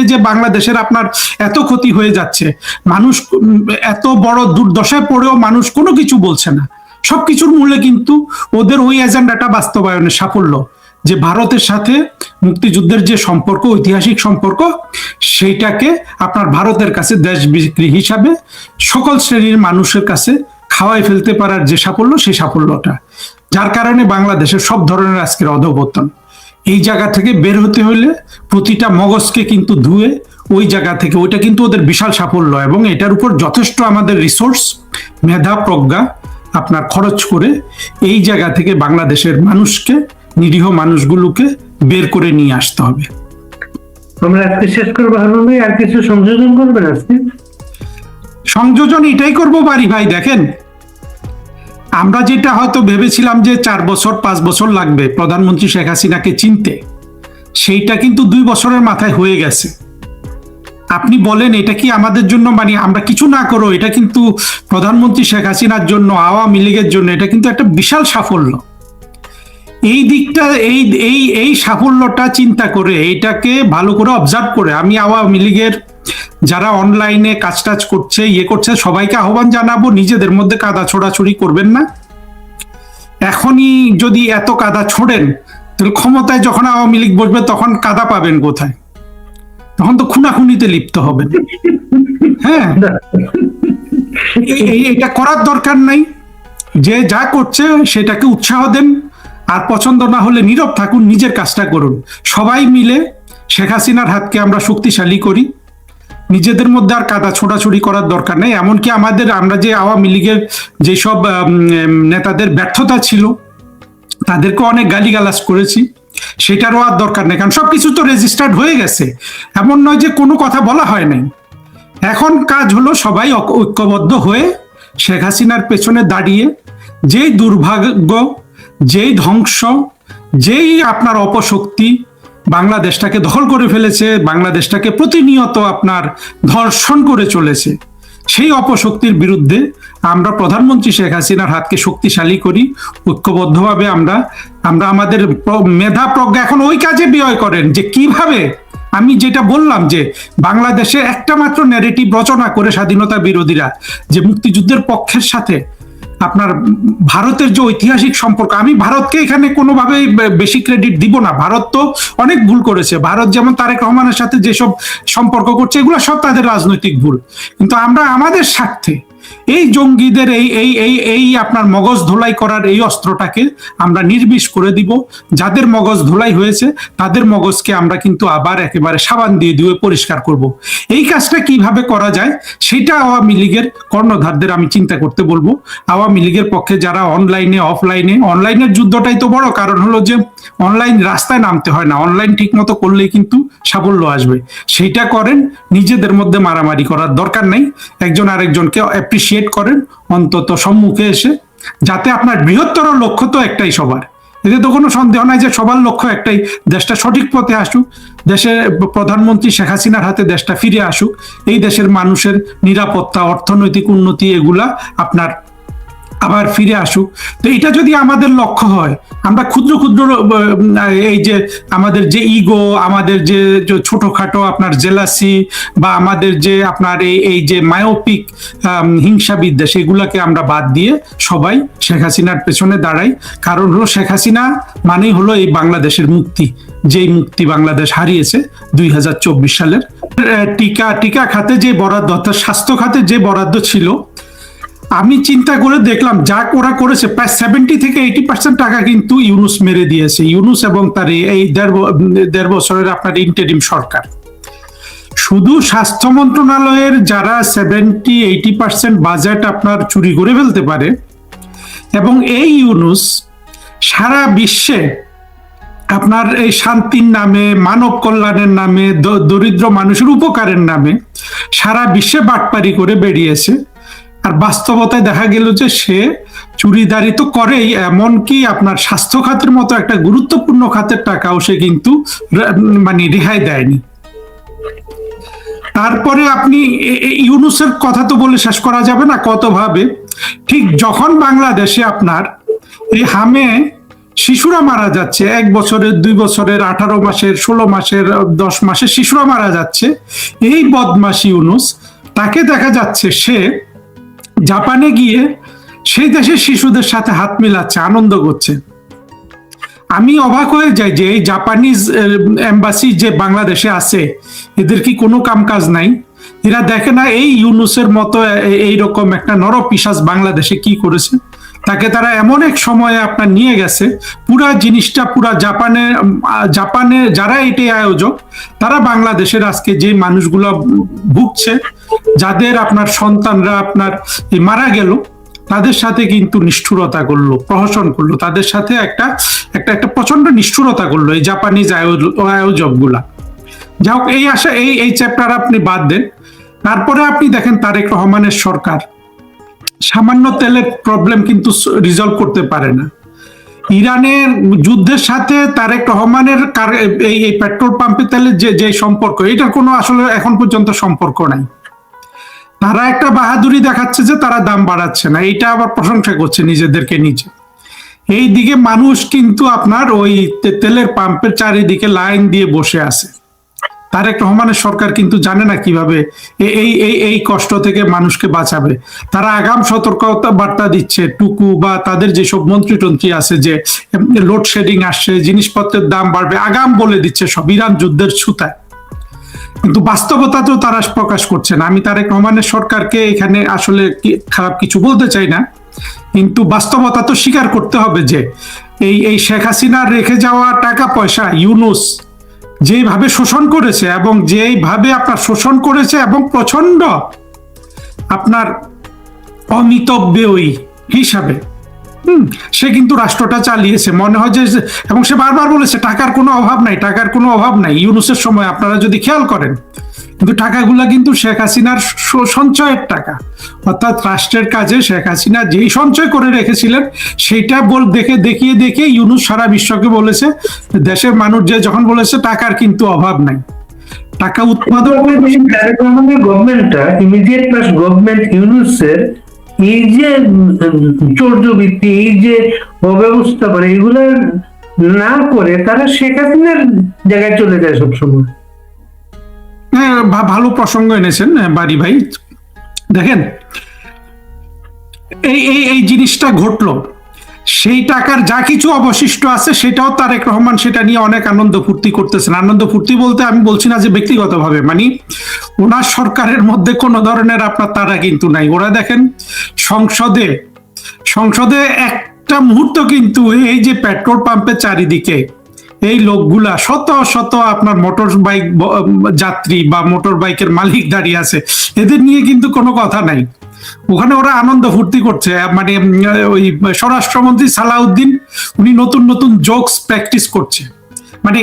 আজকে যে বাংলাদেশের আপনার এত ক্ষতি হয়ে যাচ্ছে, মানুষ এত বড় দুর্দশায় পড়েও মানুষ কোনো কিছু বলছে না, সবকিছুর মূলে কিন্তু ওদের ওই এজেন্ডাটা বাস্তবায়নের সাফল্য, যে ভারতের সাথে মুক্তিযুদ্ধের যে সম্পর্ক, ঐতিহাসিক সম্পর্ক, সেইটাকে আপনার ভারতের কাছে দেশ বিক্রি হিসাবে সকল শ্রেণীর মানুষের কাছে খাওয়াই ফেলতে পারার যে সাফল্য, সেই সাফল্যটা, যার কারণে বাংলাদেশের সব ধরনের আজকের অধঃপতন। এই জায়গা থেকে বের হতে হলে প্রতিটা মগজকে কিন্তু ধুয়ে ওই জায়গা থেকে, ওইটা কিন্তু ওদের বিশাল সাফল্য, এবং এটার উপর যথেষ্ট আমাদের রিসোর্স, মেধা, প্রজ্ঞা আপনার খরচ করে এই জায়গা থেকে বাংলাদেশের মানুষকে, নিরীহ মানুষগুলোকে বের করে নিয়ে আসতে হবে। আমরা আজকে শেষ করবো, আর কিছু সংযোজন করবেন আজকে? সংযোজন এটাই করবো পারি ভাই, দেখেন আমরা যেটা হয়তো ভেবেছিলাম যে 4 বছর 5 বছর লাগবে প্রধানমন্ত্রী শেখ হাসিনাকে চিনতে, সেইটা কিন্তু 2 বছরের মাথায় হয়ে গেছে। আপনি বলেন এটা কি আমাদের জন্য, মানে আমরা কিছু না করো, এটা কিন্তু প্রধানমন্ত্রী শেখ হাসিনার জন্য, আওয়ামী লীগের জন্য এটা কিন্তু একটা বিশাল সাফল্য। এই দিকটা, এই সাফল্যটা চিন্তা করে, এইটাকে ভালো করে অবজার্ভ করে আমি আওয়ামী লীগের যারা অনলাইনে কাজ টাজ করছে, করছে, সবাইকে আহ্বান জানাবো, নিজেদের মধ্যে কাদা ছোড়াছুড়ি করবেন না। এখনই যদি এত কাদা ছোড়েন, তাহলে ক্ষমতায় যখন আওয়ামী লীগ বসবে তখন কাদা পাবেন কোথায়? তখন তো খুনাখুনিতে লিপ্ত হবেন। হ্যাঁ, এটা করার দরকার নাই। যে যা করছে সেটাকে উৎসাহ দেন, আর পছন্দ না হলে নীরব থাকুন, নিজের কাজটা করুন। সবাই মিলে শেখ হাসিনার হাতকে আমরা শক্তিশালী করি। নিজেদের মধ্যে আর কাদা ছোড়াছুড়ি করার দরকার নেই। এমনকি আমরা যে আওয়ামী লীগের যেসব নেতাদের ব্যর্থতা ছিল, তাদেরকে অনেক গালিগালাজ করেছি, সেটারও আর দরকার নেই, কারণ সবকিছু তো রেজিস্টার্ড হয়ে গেছে। এমন নয় যে কোনো কথা বলা হয় নাই। এখন কাজ হলো সবাই ঐক্যবদ্ধ হয়ে শেখ হাসিনার পেছনে দাঁড়িয়ে, যেই দুর্ভাগ্য, যেই ধ্বংস, যেই আপনার অপশক্তি বাংলাদেশটাকে দখল করে ফেলেছে, বাংলাদেশটাকে প্রতিনিয়ত আপনার ধর্ষণ করে চলেছে, সেই অপশক্তির বিরুদ্ধে আমরা প্রধানমন্ত্রী শেখ হাসিনার হাতকে শক্তিশালী করি। ঐক্যবদ্ধভাবে আমরা আমাদের মেধা, প্রজ্ঞা এখন ওই কাজে ব্যয় করেন, যে কিভাবে, আমি যেটা বললাম যে বাংলাদেশে একটা মাত্র ন্যারেটিভ রচনা করে স্বাধীনতা বিরোধীরা, যে মুক্তিযুদ্ধের পক্ষের সাথে আপনার ভারতের যে ঐতিহাসিক সম্পর্ক, আমি ভারতকে এখানে কোনোভাবে বেশি ক্রেডিট দিব না। ভারত তো অনেক ভুল করেছে। ভারত যেমন তারেক রহমানের সাথে যেসব সম্পর্ক করছে, এগুলো সব তাদের রাজনৈতিক ভুল। কিন্তু আমরা আমাদের স্বার্থে এই জঙ্গিদের এই আপনার মগজ ধোলাই করার এই অস্ত্রটাকে আমরা নির্বিষ করে দিব। যাদের মগজ ধোলাই হয়েছে তাদের মগজকে আমরা কিন্তু আবার একেবারে সাবান দিয়ে দিয়ে পরিষ্কার করব। এই কাজটা কিভাবে করা যায় সেটা আওয়ামী লীগের কর্ণধারদের আমি চিন্তা করতে বলবো। আওয়ামী লীগের পক্ষে যারা অনলাইনে, অফলাইনে, অনলাইনের যুদ্ধটাই তো বড়, কারণ হলো যে অনলাইন রাস্তায় নামতে হয় না, অনলাইন ঠিক মতো করলেই কিন্তু সাফল্য আসবে। সেইটা করেন, নিজেদের মধ্যে মারামারি করার দরকার নাই। একজন আরেকজনকে অ্যাপ্রিসিয়েট করেন অন্তত সম্মুখে এসে, যাতে আপনার বৃহত্তর লক্ষ্য তো একটাই সবার, এতে তো কোনো সন্দেহ নাই যে সবার লক্ষ্য একটাই, দেশটা সঠিক পথে আসুক, দেশের প্রধানমন্ত্রী শেখ হাসিনার হাতে দেশটা ফিরে আসুক, এই দেশের মানুষের নিরাপত্তা, অর্থনৈতিক উন্নতি এগুলা আপনার আবার ফিরে আসুক। তো এটা যদি আমাদের লক্ষ্য হয়, আমরা ক্ষুদ্র ক্ষুদ্র এই যে আমাদের যে ইগো, আমাদের যে ছোটখাটো আপনার জেলাসি, বা আমাদের যে আপনার এই যে মায়োপিক হিংসা বিদ্বেষ, এগুলাকে আমরা বাদ দিয়ে সবাই শেখ হাসিনার পেছনে দাঁড়াই। কারণ হলো শেখ হাসিনা মানেই হলো এই বাংলাদেশের মুক্তি, যেই মুক্তি বাংলাদেশ হারিয়েছে 2024 সালের। টিকা খাতে যে বরাদ্দ, অর্থাৎ স্বাস্থ্য খাতে যে বরাদ্দ ছিল, আমি চিন্তা করে দেখলাম যা ওরা করেছে, প্রায় 70 থেকে 80% টাকা কিন্তু ইউনূস মেরে দিয়েছে। ইউনূস এবং তার এই দেড় বছরের আপনার ইন্টারিম সরকার। শুধু স্বাস্থ্য মন্ত্রণালয়ের যারা 70-80% বাজেট আপনার চুরি করে ফেলতে পারে, এবং এই ইউনূস সারা বিশ্বে আপনার এই শান্তির নামে, মানব কল্যাণের নামে, দরিদ্র মানুষের উপকারের নামে সারা বিশ্বে বাটপারি করে বেরিয়েছে। আর বাস্তবতায় দেখা গেল যে সে চুরিদারি তো করেই, এমনকি আপনার স্বাস্থ্য খাতের মতো একটা গুরুত্বপূর্ণ খাতের টাকাও সে কিন্তু মানে রেহাই দেয়নি। তারপরে আপনি ইউনূসের কথা তো বলে শেষ করা যাবে না কতভাবে। ঠিক যখন বাংলাদেশে আপনার এই হামে শিশুরা মারা যাচ্ছে, 1 বছরের, 2 বছরের, 18 মাসের, 16 মাসের, 10 মাসের শিশুরা মারা যাচ্ছে। এই বদমাশ ইউনূস, তাকে দেখা যাচ্ছে সে জাপানে গিয়ে সেই দেশের শিশুদের সাথে হাত মিলাচ্ছে, আনন্দ করছে। আমি অবাক হয়ে যাই যে এই জাপানিজ এম্বাসি যে বাংলাদেশে আছে, এদের কি কোনো কামকাজ নাই? এরা দেখে না এই ইউনূসের মতো এইরকম একটা নরপিশাচ বাংলাদেশে কি করেছে? তাকে তারা এমন এক সময়ে আপনার নিয়ে গেছে, পুরা জিনিসটা পুরা জাপানে যারা এটাই আয়োজক, তারা বাংলাদেশের আজকে যে মানুষগুলো ভুগছে, যাদের আপনার সন্তানরা আপনার মারা গেল, তাদের সাথে কিন্তু নিষ্ঠুরতা করলো, প্রহসন করলো, তাদের সাথে একটা একটা একটা প্রচন্ড নিষ্ঠুরতা করলো এই জাপানিজ আয়োজক গুলা। যাই হোক, এই আশা এই চ্যাপ্টার আপনি বাদ দেন। তারপরে আপনি দেখেন তারেক রহমানের সরকার সামান্য তেলের প্রবলেম কিন্তু রিজলভ করতে পারে না। ইরানের যুদ্ধের সাথে তারেক রহমানের এই পেট্রোল পাম্পে তেলের যে সম্পর্ক, এটার কোনো আসলে এখন পর্যন্ত সম্পর্ক নাই। তারা একটা বাহাদুরি দেখাচ্ছে যে তারা দাম বাড়াচ্ছে না, এইটা আবার প্রশংসা করছে নিজেদেরকে নিজে। এই দিকে মানুষ কিন্তু আপনার ওই তেলের পাম্পের চারিদিকে লাইন দিয়ে বসে আছে। তারেক রহমানের সরকার কিন্তু জানে না কিভাবে এই কষ্ট থেকে মানুষকে বাঁচাবে। তারা আগাম সতর্কতা বার্তা দিচ্ছে, টুকু বা তাদের যেসব মন্ত্রী আছে যে লোডশেডিং আসছে, জিনিসপত্রের দাম বাড়বে, আগাম বলে দিচ্ছে সব, ইরান যুদ্ধের ছুতায়। কিন্তু বাস্তবতা তো তারা প্রকাশ করছে না। আমি তারেক রহমানের সরকারকে এখানে আসলে খারাপ কিছু বলতে চাই না, কিন্তু বাস্তবতা তো স্বীকার করতে হবে যে এই শেখ হাসিনার রেখে যাওয়া টাকা পয়সা ইউনূস যেভাবে শোষণ করেছে, এবং যেভাবে আপনার শোষণ করেছে, এবং প্রচন্ড আপনার অমিতব্যয়ী হিসাবে সে কিন্তু রাষ্ট্রটা চালিয়েছে মনে হয় যে। এবং সে বারবার বলেছে টাকার কোনো অভাব নাই, টাকার কোনো অভাব নাই। ইউনূসের সময় আপনারা যদি খেয়াল করেন, কিন্তু টাকাগুলা কিন্তু শেখ হাসিনার সঞ্চয়ের টাকা, অর্থাৎ রাষ্ট্রের কাজে শেখ হাসিনা যেই সঞ্চয় করে রেখেছিলেন সেইটা দেখিয়ে ইউনূস সারা বিশ্বকে বলেছে, দেশের মানুষ যে যখন বলেছে টাকার কিন্তু অভাব নাই, টাকা উৎপাদন। গভর্নমেন্টটা ইমিডিয়েট প্লাস গভর্নমেন্ট ইউনূসের এই যে চৌর্যবৃত্তি, এই যে অব্যবস্থাপনা, এগুলো না করে তারা শেখ হাসিনার জায়গায় চলে যায় সবসময়। হ্যাঁ, ভালো প্রসঙ্গ এনেছেন বাড়ি ভাই। দেখেন এই জিনিসটা ঘটলো, সেই টাকার যা কিছু অবশিষ্ট আছে সেটাও তারেক রহমান সেটা নিয়ে অনেক আনন্দ ফুর্তি করতেছেন। আনন্দ ফুর্তি বলতে আমি বলছি না যে ব্যক্তিগতভাবে, মানে ওনার সরকারের মধ্যে কোনো ধরনের আপনার তারা কিন্তু নাই। ওরা দেখেন সংসদে একটা মুহূর্ত কিন্তু এই যে পেট্রোল পাম্পের চারিদিকে এই লোকগুলা শত শত আপনার মোটর বাইক যাত্রী বা মোটর বাইকের মালিক দাঁড়িয়ে আছে, এদের নিয়ে কিন্তু কোনো কথা নাই। ওখানে ওরা আনন্দ ফুর্তি করছে। মানে ওই স্বরাষ্ট্রমন্ত্রী সালাউদ্দিন উনি নতুন নতুন জোকস প্র্যাকটিস করছে। মানে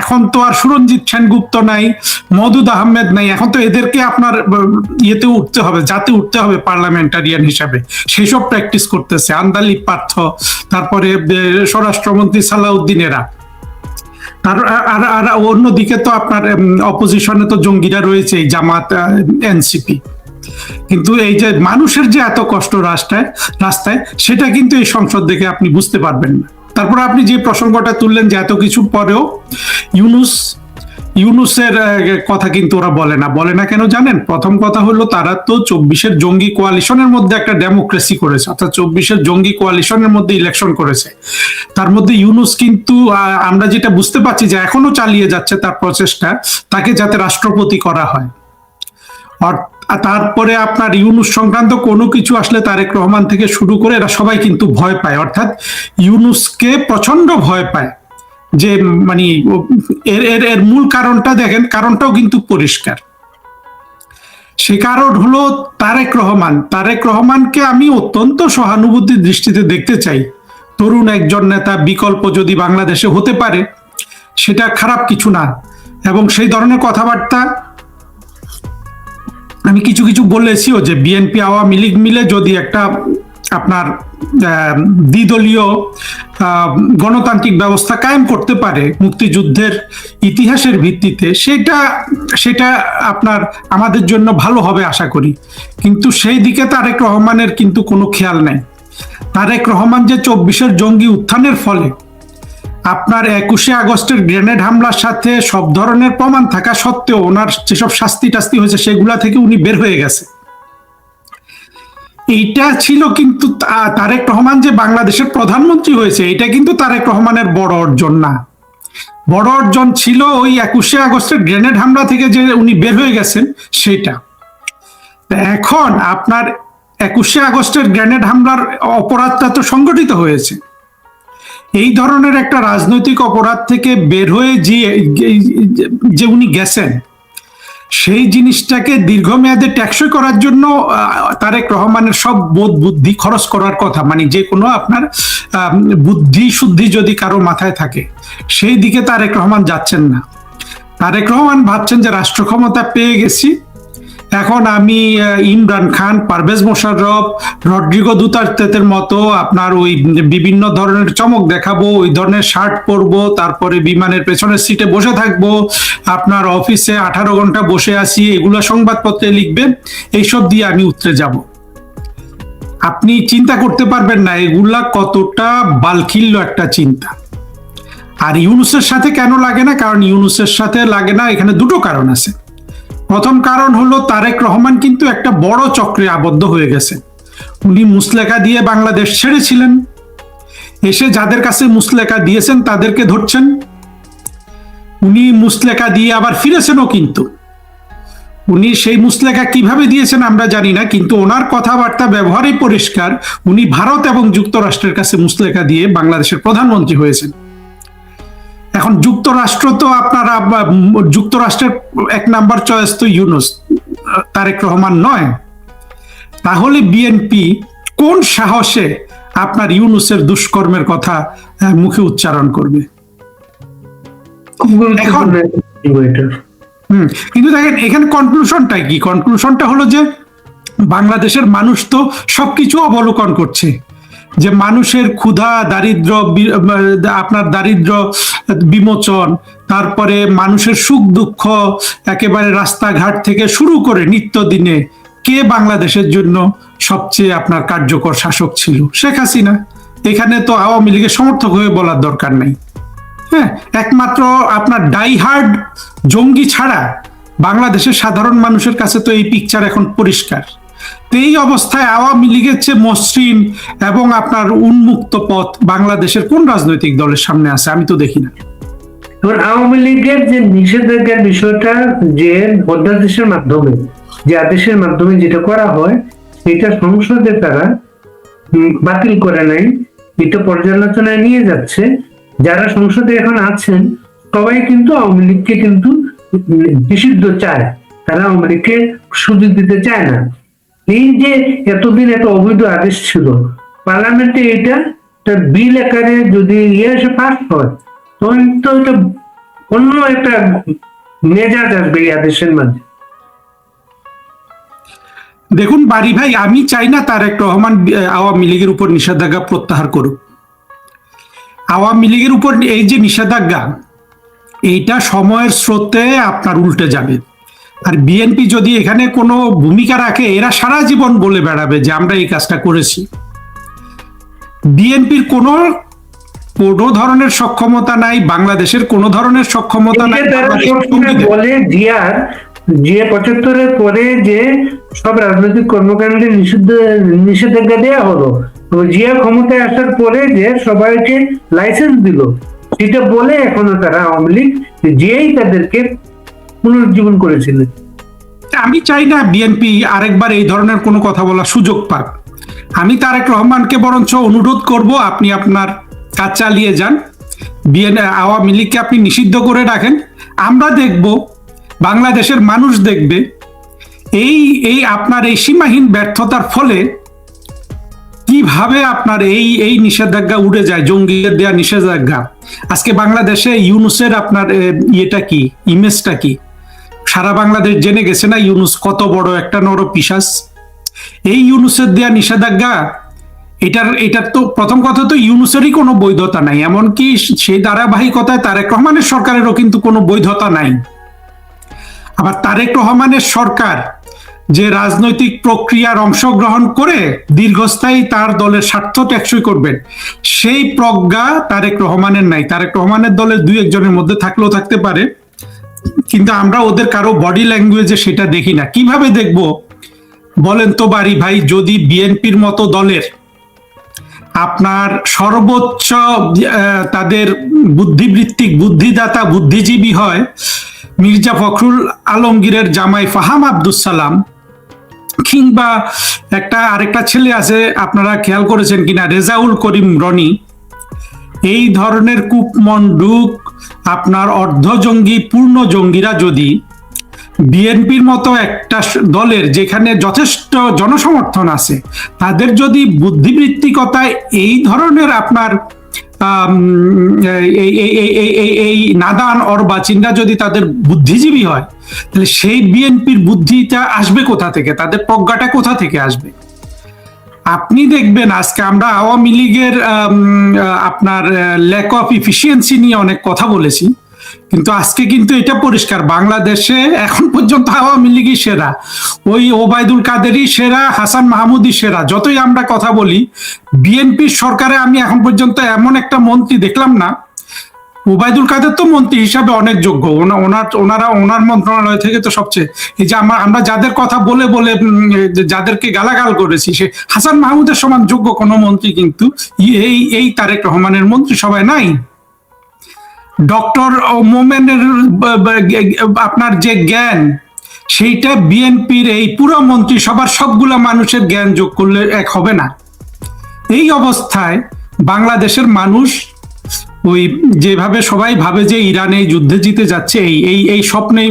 এখন তো আর সুরঞ্জিত সেনগুপ্ত নাই, মওদুদ আহমেদ নাই, এখন তো এদেরকে আপনার ইয়েতে উঠতে হবে, যাতে উঠতে হবে পার্লামেন্টারিয়ান হিসাবে, সেসব প্র্যাকটিস করতেছে আন্দালি পার্থ, তারপরে স্বরাষ্ট্রমন্ত্রী সালাউদ্দিনেরা। আর অন্যদিকে তো আপনার অপোজিশনে তো জঙ্গিরা রয়েছে, জামাত, এনসিপি। কিন্তু এই যে মানুষের যে এত কষ্ট রাস্তায় সেটা কিন্তু এই সংসদ দেখে আপনি বুঝতে পারবেন না। তারপর আপনি যে প্রসঙ্গটা তুললেন যে এত কিছুর পরেও ইউনূসের কথা কিন্তু ওরা বলে না কেন জানেন? প্রথম কথা হলো, তারা তো 24-এর জঙ্গি কোয়ালিশনের মধ্যে একটা ডেমোক্রেসি করেছে, অর্থাৎ 24-এর জঙ্গি কোয়ালিশনের মধ্যে ইলেকশন করেছে। তার মধ্যে ইউনূস কিন্তু আমরা যেটা বুঝতে পারছি যে এখনো চালিয়ে যাচ্ছে তার প্রচেষ্টা, তাকে যাতে রাষ্ট্রপতি করা হয়। তারপরে আপনার ইউনূস সংক্রান্ত কোনো কিছু আসলে তারেক রহমান থেকে শুরু করে এরা সবাই কিন্তু ভয় পায়, অর্থাৎ ইউনূসকে প্রচন্ড ভয় পায়। যে মানে এর মূল কারণটা দেখেন, কারণটাও কিন্তু পরিষ্কার। সে কারণ হলো তারেক রহমানকে আমি অত্যন্ত সহানুভূতির দৃষ্টিতে দেখতে চাই। তরুণ একজন নেতা, বিকল্প যদি বাংলাদেশে হতে পারে সেটা খারাপ কিছু না। এবং সেই ধরনের কথাবার্তা আমি কিছু বলেছিও যে বিএনপি আওয়ামী লীগ মিলে যদি একটা আপনার দ্বিদলীয় গণতান্ত্রিক ব্যবস্থা কায়েম করতে পারে মুক্তিযুদ্ধের ইতিহাসের ভিত্তিতে, সেটা আপনার আমাদের জন্য ভালো হবে আশা করি। কিন্তু সেই দিকে তারেক রহমানের কিন্তু কোনো খেয়াল নাই। তারেক রহমান যে 24-এর জঙ্গি উত্থানের ফলে আপনার 21শে আগস্টের গ্রেনেড হামলার সাথে সব ধরনের প্রমাণ থাকা সত্ত্বেও ওনার যেসব শাস্তি টাস্তি হয়েছে সেগুলা থেকে উনি বের হয়ে গেছে। এইটা ছিল কিন্তু তারেক রহমান যে বাংলাদেশের প্রধানমন্ত্রী হয়েছে এটা কিন্তু তারেক রহমানের বড় অর্জন না। বড় অর্জন ছিল ওই 21শে আগস্টের গ্রেনেড হামলা থেকে যে উনি বের হয়ে গেছেন সেটা। এখন আপনার 21শে আগস্টের গ্রেনেড হামলার অপরাধটা তো সংগঠিত হয়েছে। এই ধরনের একটা রাজনৈতিক অপরাধ থেকে বের হয়ে যে উনি গেছেন সেই জিনিসটাকে দীর্ঘমেয়াদে টেকসই করার জন্য তারেক রহমানের সব বোধ বুদ্ধি খরচ করার কথা, মানে যে কোনো আপনার বুদ্ধি শুদ্ধি যদি কারো মাথায় থাকে সেই দিকে তারেক রহমান যাচ্ছেন না। তারেক রহমান ভাবছেন যে রাষ্ট্র ক্ষমতা পেয়ে গেছি, এখন আমি ইমরান খান, পারভেজ মোশাররফ, রড্রিগো দুতার্তের মতো আপনার ওই বিভিন্ন ধরনের চমক দেখাবো, ওই ধরনের শার্ট পরবো, তারপরে বিমানের পেছনের সিটে বসে থাকবো, আপনার অফিসে 18 ঘন্টা বসে আছি, এগুলো সংবাদপত্রে লিখবেন, এইসব দিয়ে আমি উতরে যাব। আপনি চিন্তা করতে পারবেন না এগুলা কতটা বালখিল্য একটা চিন্তা। আর ইউনূসের সাথে কেন লাগে না? কারণ ইউনূসের সাথে লাগে না, এখানে দুটো কারণ আছে। প্রথম কারণ হলো তারেক রহমান কিন্তু একটা বড় চক্রে আবদ্ধ হয়ে গেছে। উনি মুসলেকা দিয়ে বাংলাদেশ ছেড়েছিলেন, এসে যাদের কাছে মুসলেকা দিয়েছেন তাদেরকে ধরছেন। উনি মুসলেকা দিয়ে আবার ফিরেছেনও, কিন্তু উনি সেই মুসলেকা কিভাবে দিয়েছেন আমরা জানি না, কিন্তু ওনার কথাবার্তা ব্যবহারই পরিষ্কার উনি ভারত এবং যুক্তরাষ্ট্রের কাছে মুসলেকা দিয়ে বাংলাদেশের প্রধানমন্ত্রী হয়েছেন। এখন যুক্তরাষ্ট্র তো আপনারা যুক্তরাষ্ট্রের 1 নাম্বার চয়েস তো ইউনূস, তারেক রহমান নয়। তাহলে বিএনপি কোন সাহসে আপনার ইউনূসের দুষ্কর্মের কথা মুখে উচ্চারণ করবে? এখন কিন্তু দেখেন এখানে কনক্লুশনটা কি? কনক্লুশনটা হলো যে বাংলাদেশের মানুষ তো সবকিছু অবলোকন করছে, যে মানুষের ক্ষুধা, দারিদ্র, আপনার দারিদ্র বিমোচন, তারপরে মানুষের সুখ দুঃখ, একেবারে রাস্তাঘাট থেকে শুরু করে নিত্যদিনে কে বাংলাদেশের জন্য সবচেয়ে আপনার কার্যকর শাসক ছিল? শেখ হাসিনা। এখানে তো আওয়ামী লীগের সমর্থক হয়ে বলার দরকার নেই। হ্যাঁ, একমাত্র আপনার ডাইহার্ড জঙ্গি ছাড়া বাংলাদেশের সাধারণ মানুষের কাছে তো এই পিকচার এখন পরিষ্কার। তো এই অবস্থায় আওয়ামী লীগের চেয়ে মসৃণ এবং আপনার উন্মুক্ত পথ বাংলাদেশের কোন রাজনৈতিক দলের সামনে আছে? আমি তো দেখি না। এবার আওয়ামী লীগের যে নিষেধাজ্ঞার বিষয়টা, যে অধ্যাদেশের মাধ্যমে, যে আদেশের মাধ্যমে যেটা করা হয় সেটা সংসদে তারা বাতিল করে নাই, এটা পর্যালোচনায় নিয়ে যাচ্ছে। যারা সংসদে এখন আছেন সবাই কিন্তু আওয়ামী লীগকে কিন্তু নিষিদ্ধ চায়, তারা আওয়ামী লীগকে সুযোগ দিতে চায় না। এই যে এতদিন এত অবৈধ আদেশ ছিল, পার্লামেন্টে এটা বিল আকারে যদি এসে পাস হয় তখন তো এটা অন্য একটা মেজাজ আসবে এই আদেশের মাঝে। দেখুন বাড়ি ভাই, আমি চাই না তারেক রহমান আওয়ামী লীগের উপর নিষেধাজ্ঞা প্রত্যাহার করুক। আওয়ামী লীগের উপর এই যে নিষেধাজ্ঞা, এইটা সময়ের স্রোতে আপনার উল্টে যাবে। আর বিএনপি যদি এখানে কোনো ভূমিকা রাখে, এরা সারা জীবন বলে বেড়াবে যে আমরা এই কাজটা করেছি। বিএনপির কোনো ধরনের সক্ষমতা নাই, বাংলাদেশের কোনো ধরনের সক্ষমতা নাই। বলে জিয়ার যে 75-এর পরে যে সব রাজনৈতিক কর্মকাণ্ডে নিষেধাজ্ঞা দেওয়া হলো, জিয়া ক্ষমতায় আসার পরে যে সবাইকে লাইসেন্স দিল, সেটা বলে এখনো তারা আওয়ামী লীগ জিয়াই তাদেরকে পুনরুজ্জীবন করেছিলেন। আমি চাই না বিএনপি আরেকবার এই ধরনের কোনো কথা বলার সুযোগ পাক। আমি তারেক রহমানকে বরঞ্চ অনুরোধ করব, আপনি আপনার কাজ চালিয়ে যান, আওয়ামী লীগকে আপনি নিষিদ্ধ করে রাখেন। আমরা দেখব, বাংলাদেশের মানুষ দেখবে এই আপনার এই সীমাহীন ব্যর্থতার ফলে কিভাবে আপনার এই নিষেধাজ্ঞা উড়ে যায়, জঙ্গিদের দেয়া নিষেধাজ্ঞা। আজকে বাংলাদেশে ইউনূসের আপনার ইয়েটা কি, ইমেজটা কি, সারা বাংলাদেশ জেনে গেছে না ইউনূস কত বড় একটা নরপিশাচ। এই ইউনূসের দেয়া নিষেধাজ্ঞা, এটার তো প্রথম কথা তো ইউনূসেরই কোনো বৈধতা নাই, এমনকি সেই ধারাবাহিকতায় তারেক রহমানের সরকারেরও কিন্তু কোনো বৈধতা নাই। আবার তারেক রহমানের সরকার যে রাজনৈতিক প্রক্রিয়ার অংশগ্রহণ করে দীর্ঘস্থায়ী তার দলের স্বার্থ টেকসই করবেন, সেই প্রজ্ঞা তারেক রহমানের নাই। তারেক রহমানের দলের দুই একজনের মধ্যে থাকলেও থাকতে পারে, কিন্তু আমরা ওদের কারো বডি ল্যাঙ্গুয়েজে সেটা দেখি না। কিভাবে দেখব বলেন তো বাড়ি ভাই? যদি বিএনপির মতো দলের আপনার সর্বোচ্চ তাদের বুদ্ধিবৃত্তিক বুদ্ধিদাতা বুদ্ধিজীবী হয় মির্জা ফখরুল আলমগীরের জামাই ফাহাম আব্দুস সালাম, কিংবা আরেকটা ছেলে আছে, আপনারা খেয়াল করেছেন কিনা, রেজাউল করিম রনি, এই ধরনের কূপমণ্ডুক আপনার অর্ধজঙ্গি পূর্ণ জঙ্গিরা যদি বিএনপির মতো একটা দলের যেখানে যথেষ্ট জনসমর্থন আছে, তাদের যদি বুদ্ধিবৃত্তিকতায় এই ধরনের আপনার এই নাদান অর্বাচীনরা যদি তাদের বুদ্ধিজীবী হয়, তাহলে সেই বিএনপির বুদ্ধিটা আসবে কোথা থেকে? তাদের প্রজ্ঞাটা কোথা থেকে আসবে? আপনি দেখবেন আজকে আমরা আওয়ামী লীগের আপনার ল্যাক অফ ইফিসিয়েন্সি নিয়ে অনেক কথা বলেছি, কিন্তু আজকে কিন্তু এটা পরিষ্কার, বাংলাদেশে এখন পর্যন্ত আওয়ামী লীগই সেরা, ওই ওবায়দুল কাদেরই সেরা, হাসান মাহমুদই সেরা। যতই আমরা কথা বলি, বিএনপির সরকারে আমি এখন পর্যন্ত এমন একটা মন্ত্রী দেখলাম না। ওবায়দুল কাদের তো মন্ত্রী হিসাবে অনেক যোগ্য, ওনার মন্ত্রণালয় থেকে তো সবচেয়ে, এই যে আমরা যাদের কথা বলে বলে যাদেরকে গালাগাল করেছি, সে হাসান মাহমুদের সমান যোগ্য কোনো মন্ত্রী কিন্তু এই তারেক রহমানের মন্ত্রিসভায় নাই। ডক্টর মোমেনের আপনার যে জ্ঞান, সেইটা বিএনপির এই পুরো মন্ত্রিসভার সবগুলা মানুষের জ্ঞান যোগ করলে এক হবে না। এই অবস্থায় বাংলাদেশের মানুষ ওই যেভাবে সবাই ভাবে যে ইরানে যুদ্ধে জিতে যাচ্ছে, এই স্বপ্নেই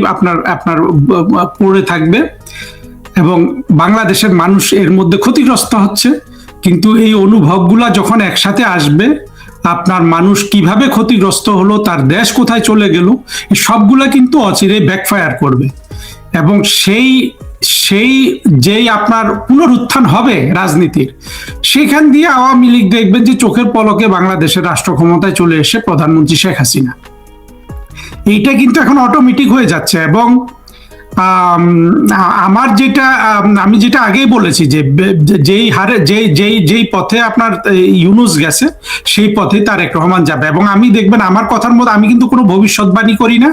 আপনার পড়ে থাকবে, এবং বাংলাদেশের মানুষ এর মধ্যে ক্ষতিগ্রস্ত হচ্ছে। কিন্তু এই অনুভবগুলা যখন একসাথে আসবে, আপনার মানুষ কিভাবে ক্ষতিগ্রস্ত হলো, তার দেশ কোথায় চলে গেল, সবগুলা কিন্তু অচিরে ব্যাকফায়ার করবে, এবং সেই যেই আপনার পুনরুত্থান হবে রাজনীতির, সেখান দিয়ে আওয়ামী লীগ দেখবেন যে চোখের পলকে বাংলাদেশের রাষ্ট্র ক্ষমতায় চলে এসে প্রধানমন্ত্রী শেখ হাসিনা। এইটা কিন্তু এখন অটোমেটিক হয়ে যাচ্ছে। এবং আমি যেটা আগেই বলেছি যে যেই হারে যেই পথে আপনার ইউনূস গেছে, সেই পথে তারেক রহমান যাবে। এবং আমি দেখবেন আমার কথার মধ্যে আমি কিন্তু কোনো ভবিষ্যৎবাণী করি না,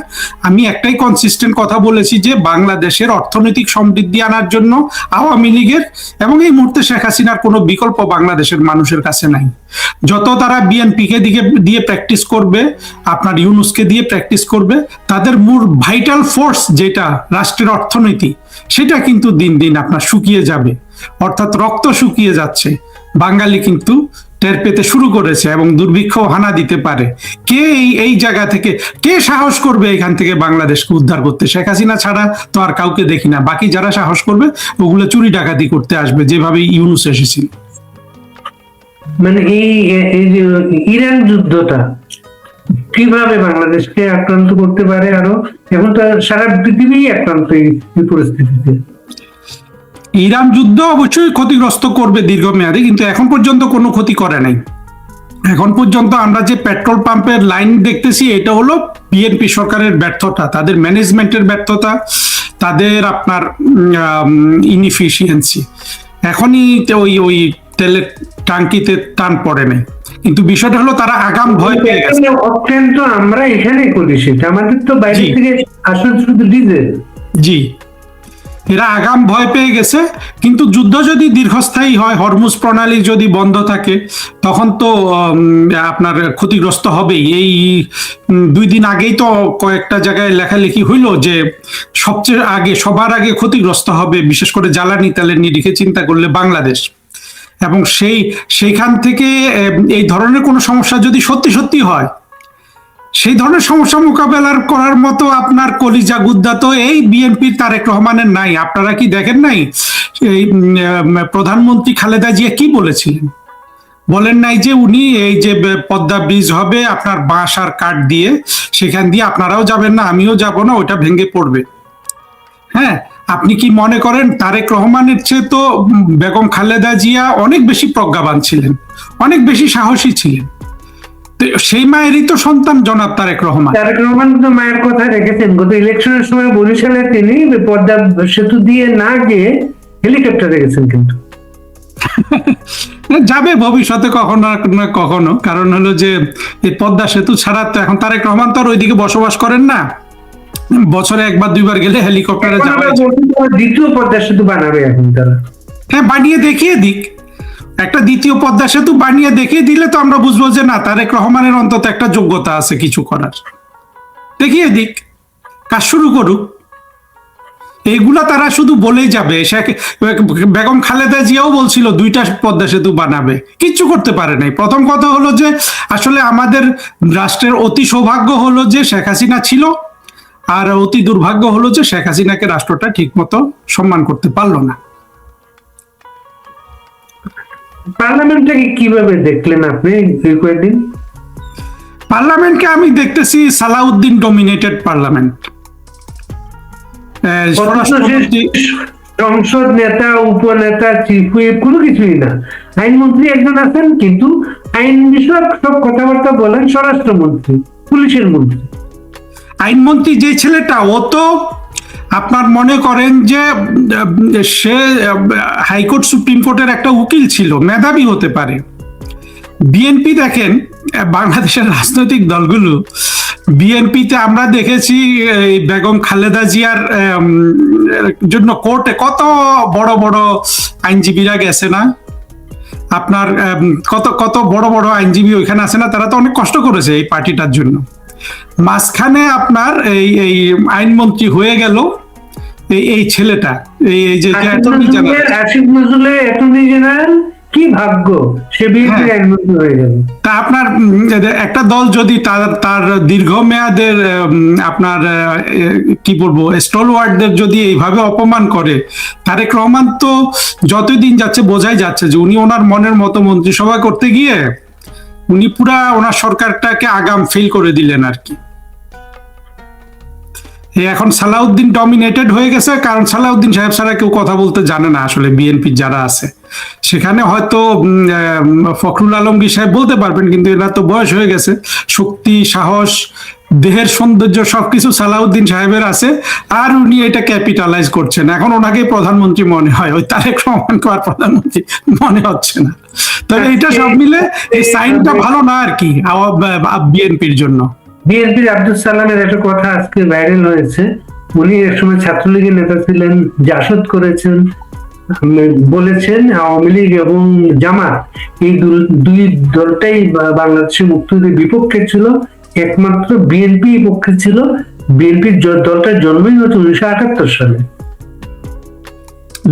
আমি একটাই কনসিস্টেন্ট কথা বলেছি যে বাংলাদেশের অর্থনৈতিক সমৃদ্ধি আনার জন্য আওয়ামী লীগের এবং এই মুহূর্তে শেখ হাসিনার কোনো বিকল্প বাংলাদেশের মানুষের কাছে নাই। যত তারা বিএনপিকে দিয়ে প্র্যাকটিস করবে, আপনার ইউনূসকে দিয়ে প্র্যাকটিস করবে, তাদের মূল ভাইটাল ফোর্স যেটা রাষ্ট্রের অর্থনীতি, সেটা কিন্তু দিন দিন আপনার শুকিয়ে যাবে, অর্থাৎ রক্ত শুকিয়ে যাচ্ছে। বাঙালি কিন্তু টের পেতে শুরু করেছে এবং দুর্ভিক্ষ হানা দিতে পারে। কে এই জায়গা থেকে কে সাহস করবে এখান থেকে বাংলাদেশকে উদ্ধার করতে? শেখ হাসিনা ছাড়া তো আর কাউকে দেখি না। বাকি যারা সাহস করবে ওগুলো চুরি ডাকাতি করতে আসবে, যেভাবে ইউনূস এসেছিল। মানে এই যে ইরান যুদ্ধটা কিভাবে বাংলাদেশকে আক্রান্ত করতে পারে? আরো এখন তো সারা পৃথিবী আক্রান্ত এই পরিস্থিতিতে। ইরান যুদ্ধ অবশ্যই ক্ষতিগ্রস্ত করবে দীর্ঘমেয়াদে, কিন্তু এখন পর্যন্ত কোনো ক্ষতি করে নাই। এখন পর্যন্ত আমরা যে পেট্রোল পাম্পের লাইন দেখতেছি, এটা হলো বিএনপি সরকারের ব্যর্থতা, তাদের ম্যানেজমেন্টের ব্যর্থতা, তাদের আপনার ইনএফিসিয়েন্সি। এখনই ওই তেলের টাঙ্কিতে টান পড়ে নাই, কিন্তু বিষয়টা হলো তারা আগাম ভয় পেয়ে গেছে। অত্যন্ত আমরা এখানে করি সেটা, আমাদের তো বাইরে থেকে আসলে শুধু ডিজেল। জি, এরা আগাম ভয় পেয়ে গেছে। কিন্তু যুদ্ধ যদি দীর্ঘস্থায়ী হয়, হরমুজ প্রণালী যদি বন্ধ থাকে, তখন তো আপনার ক্ষতিগ্রস্ত হবেই। এই 2 দিন আগেই তো কয়েকটা জায়গায় লেখালেখি হইলো যে সবার আগে ক্ষতিগ্রস্ত হবে, বিশেষ করে জ্বালানি তেলের নিরিখে চিন্তা করলে বাংলাদেশ। এবং সেইখান থেকে এই ধরনের কোনো সমস্যা যদি সত্যি হয়, সেই ধরনের সমস্যা মোকাবেলার করার মতো আপনার কলিজা গুদ্দা তো এই বিএনপির তারেক রহমানের নাই। আপনারা কি দেখেন নাই এই প্রধানমন্ত্রী খালেদা জিয়া কি বলেছিলেন? বলেন নাই যে উনি এই যে পদ্মা ব্রিজ হবে আপনার বাঁশ আর কাঠ দিয়ে, সেখান দিয়ে আপনারাও যাবেন না, আমিও যাব না, ওটা ভেঙে পড়বে। হ্যাঁ, আপনি কি মনে করেন তারেক রহমানের চেয়ে তো বেগম খালেদা জিয়া অনেক বেশি প্রজ্ঞাবান ছিলেন, অনেক বেশি সাহসী ছিলেন? তো সেই মায়েরই তো সন্তান জনাব তারেক রহমান। তারেক রহমান তো মায়ের কথা রেখেছেন, গত ইলেকশনের সময় বরিশালে তিনি পদ্মা সেতু দিয়ে না গিয়ে হেলিকপ্টারে গেছেন কিন্তু। যাবে ভবিষ্যতে কখনো না কখনো, কারণ হলো যে এই পদ্মা সেতু ছাড়া তো এখন তারেক রহমান তো আর ওইদিকে বসবাস করেন না, বছরে একবার দুইবার গেলে হেলিকপ্টারে এখন যাওয়া আবার বলছে দ্বিতীয় পদ্মা সেতু বানাবে এখন তারা। হ্যাঁ, বানিয়ে দেখিয়ে দিক, একটা দ্বিতীয় পদ্মা সেতু বানিয়ে দেখিয়ে দিলে তো আমরা বুঝবো যে না, তারেক রহমানের অন্তত একটা যোগ্যতা আছে কিছু করার। দেখিয়ে দিক, কাজ শুরু করুক। এইগুলা তারা শুধু বলেই যাবে। বেগম খালেদা জিয়াও বলছিল 2টা পদ্মা সেতু বানাবে, কিচ্ছু করতে পারে নাই। প্রথম কথা হলো যে আসলে আমাদের রাষ্ট্রের অতি সৌভাগ্য হলো যে শেখ হাসিনা ছিল, আর অতি দুর্ভাগ্য হলো যে শেখ হাসিনাকে রাষ্ট্রটা ঠিক মতো সম্মান করতে পারলো না। পার্লামেন্টটাকে কিভাবে দেখলেন আপনি এই কয়েকদিন? পার্লামেন্টকে আমি দেখতেছি সালাউদ্দিন ডমিনেটেড পার্লামেন্ট। সংসদ নেতা, উপনেতা, চিফ হুইপ কোনো কিছুই না। আইনমন্ত্রী একজন আছেন, কিন্তু আইন বিষয়ক সব কথাবার্তা বলেন স্বরাষ্ট্রমন্ত্রী, পুলিশের মন্ত্রী। আইনমন্ত্রী যে ছেলেটা, ও তো আপনার মনে করেন যে সে হাইকোর্ট সুপ্রিম কোর্টের একটা উকিল ছিল, মেধাবী হতে পারে। বিএনপি দেখেন, বাংলাদেশের রাজনৈতিক দলগুলো, বিএনপিতে আমরা দেখেছি বেগম খালেদা জিয়ার জন্য কোর্টে কত বড় বড় আইনজীবীরা গেছে না, আপনার কত কত বড় বড় আইনজীবী ওইখানে আছে না, তারা তো অনেক কষ্ট করেছে এই পার্টিটার জন্য। মাঝখানে আপনার এই আইনমন্ত্রী হয়ে গেল এই ছেলেটা, এই যে আসিফ নজরুলের অ্যাটর্নি জেনারেল, কি ভাগ্য সে বিএনপির আইনমন্ত্রী হয়ে গেল। তা আপনার একটা দল যদি তার দীর্ঘমেয়াদের আপনার কি বলবো স্টলওয়ার্ডদের যদি এইভাবে অপমান করে, তারেক রহমান তো যতই দিন যাচ্ছে বোঝাই যাচ্ছে যে উনি ওনার মনের মতো মন্ত্রিসভা করতে গিয়ে উনি পুরা ওনার সরকারটাকে আগাম ফেল করে দিলেন আর কি। এখন সালাউদ্দিন ডমিনেটেড হয়ে গেছে, কারণ সালাউদ্দিন সাহেব ছাড়া কেউ কথা বলতে জানে না আসলে বিএনপির যারা আছে সেখানে। হয়তো ফখরুল আলমগীর সাহেব বলতে পারবেন, কিন্তু এরা তো বয়স হয়ে গেছে, শক্তি, সাহস, দেহের সৌন্দর্য সবকিছু সালাউদ্দিন সাহেবের আছে, আর উনি এটা ক্যাপিটালাইজ করছেন। এখন ওনাকে প্রধানমন্ত্রী মনে হয়, ওই তারেক রহমানকে আর প্রধানমন্ত্রী মনে হচ্ছে না। তবে এটা সব মিলে এই সাইনটা ভালো না আর কি বিএনপির জন্য। বিএনপির আব্দুল সালামের একটা কথা আজকে ভাইরাল হয়েছে। উনি একসময় ছাত্রলীগের নেতা ছিলেন, জাসদ করেছেন, বলেছেন আওয়ামী লীগ এবং জামাত এই দুই দলটাই বাংলাদেশের মুক্তিযুদ্ধের বিপক্ষে ছিল, একমাত্র বিএনপি পক্ষে ছিল। বিএনপির দলটার জন্মই হচ্ছে 1978 সালে।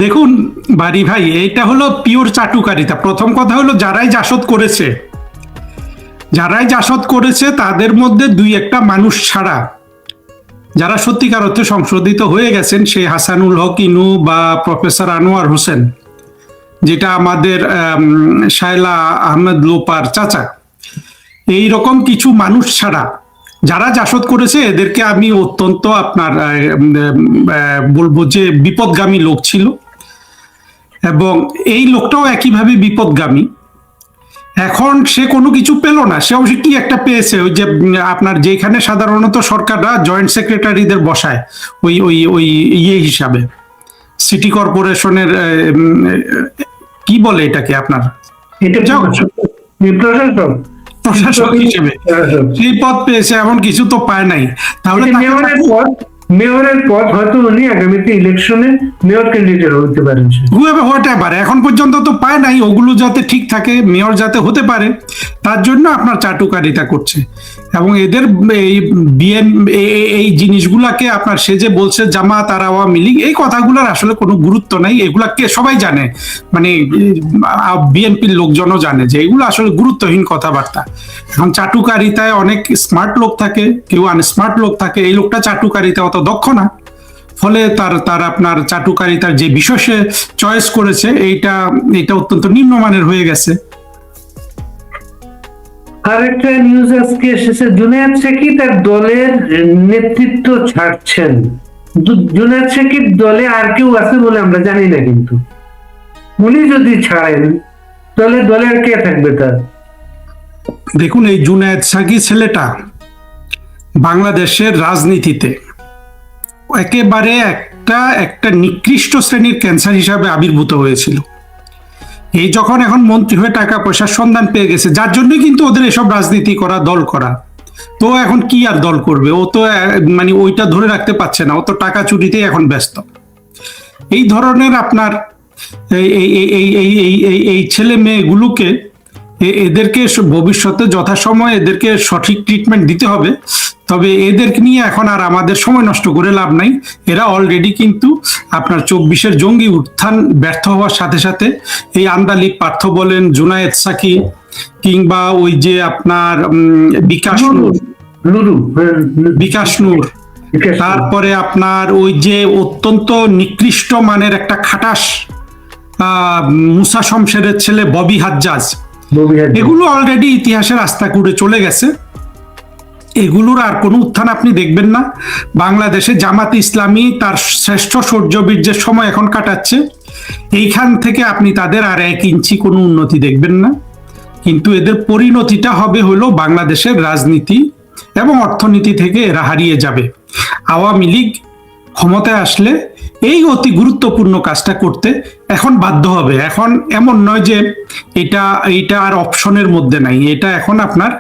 দেখুন বাড়ি ভাই, এইটা হলো পিওর চাটুকারিতা। প্রথম কথা হলো যারাই জাসদ করেছে তাদের মধ্যে 2-1টা মানুষ ছাড়া যারা সত্যিকার অর্থে সংশোধিত হয়ে গেছেন, সেই হাসানুল হক ইনু বা প্রফেসর আনোয়ার হোসেন, যেটা আমাদের শায়লা আহমেদ লোপার চাচা, এই রকম কিছু মানুষ ছাড়া যারা জাসদ করেছে এদেরকে আমি অত্যন্ত আপনার বলবো যে বিপদগামী লোক ছিল, এবং এই লোকটাও একইভাবে বিপদগামী। এখন সে কোনো কিছু পেল না, সে অবশ্যই কি একটা পেয়েছে, ওই যে আপনার যেখানে সাধারণত সরকাররা জয়েন্ট সেক্রেটারিদের বসায় ওই ওই ওই ইয়ে হিসাবে, সিটি কর্পোরেশনের কি বলে এটাকে আপনার, প্রশাসক হিসেবে সেই পদ পেয়েছে, এমন কিছু তো পায় নাই। তাহলে মেয়রের পদ হয়তো উনি আগামীতে ইলেকশনে মেয়র ক্যান্ডিডেট হতে পারেন, এখন পর্যন্ত তো পায় নাই। ওগুলো যাতে ঠিক থাকে, মেয়র যাতে হতে পারে, তার জন্য আপনার চাটুকারিতা করছে। এবং এদের এই জিনিসগুলাকে আপনার সে যে বলছে জামাত আর আওয়ামী লীগ, এই কথাগুলোর আসলে কোনো গুরুত্ব নাই। এগুলা কে সবাই জানে, মানে বিএনপির লোকজনও জানে যে এগুলো আসলে গুরুত্বহীন কথাবার্তা। এখন চাটুকারিতায় অনেক স্মার্ট লোক থাকে, কেউ আনস্মার্ট লোক থাকে। এই লোকটা চাটুকারিতা অত দক্ষ না, ফলে তার আপনার চাটুকারিতার যে বিষয় সে চয়েস করেছে এইটা অত্যন্ত নিম্নমানের হয়ে গেছে। আরেকটা নিউজ আজকে এসেছে, জুনায়েদ সাকি তার দলের নেতৃত্ব ছাড়ছেন। জুনায়েদ সাকির দলে আর কেউ আছে বলে আমরা জানি না, কিন্তু উনি যদি ছাড়েন তাহলে দলে আর কে থাকবে? তার দেখুন, এই জুনায়েদ সাকি ছেলেটা বাংলাদেশের রাজনীতিতে একেবারে একটা একটা নিকৃষ্ট শ্রেণীর ক্যান্সার হিসাবে আবির্ভূত হয়েছিল। এই যখন এখন মন্ত্রী হয়ে টাকা পয়সার সন্ধান পেয়ে গেছে, যার জন্যই কিন্তু ওদের এসব রাজনীতি করা, দল করা। তো এখন কি আর দল করবে? ও তো মানে ওইটা ধরে রাখতে পারছে না, ও তো টাকা চুরিতেই এখন ব্যস্ত। এই ধরনের আপনার এই এই এই এই এই এই এই ছেলে মেয়েগুলোকে এদেরকে ভবিষ্যতে যথাসময়ে এদেরকে সঠিক ট্রিটমেন্ট দিতে হবে। তবে এদেরকে নিয়ে এখন আর আমাদের সময় নষ্ট করে লাভ নাই। এরা অলরেডি কিন্তু আপনার 24-এর জঙ্গি উত্থান ব্যর্থ হওয়ার সাথে সাথে এই আন্দালিব পার্থ বলেন, জুনায়েদ সাকি, কিংবা ওই যে আপনার বিকাশ নূর, বিকাশ নূর, তারপরে আপনার ওই যে অত্যন্ত নিকৃষ্ট মানের একটা খাটাস মুসা শমশেরের ছেলে ববি হাজ্জাজ, এগুলো অলরেডি ইতিহাসের আস্থা করে চলে গেছে। এগুলোর আর কোনো উত্থান আপনি দেখবেন না। বাংলাদেশে জামাতে ইসলামী তার শ্রেষ্ঠ শৌর্যবীর্যের সময় এখন কাটাচ্ছে। এইখান থেকে আপনি তাদের আর 1 ইঞ্চি কোনো উন্নতি দেখবেন না। কিন্তু এদের পরিণতিটা হবে হলো বাংলাদেশের রাজনীতি এবং অর্থনীতি থেকে এরা হারিয়ে যাবে। আওয়ামী লীগ ক্ষমতায় আসলে এই অতি গুরুত্বপূর্ণ কাজটা করতে এখন বাধ্য হবে। এখন এমন নয় যে এটা আর অপশনের মধ্যে নাই, এটা এখন আপনার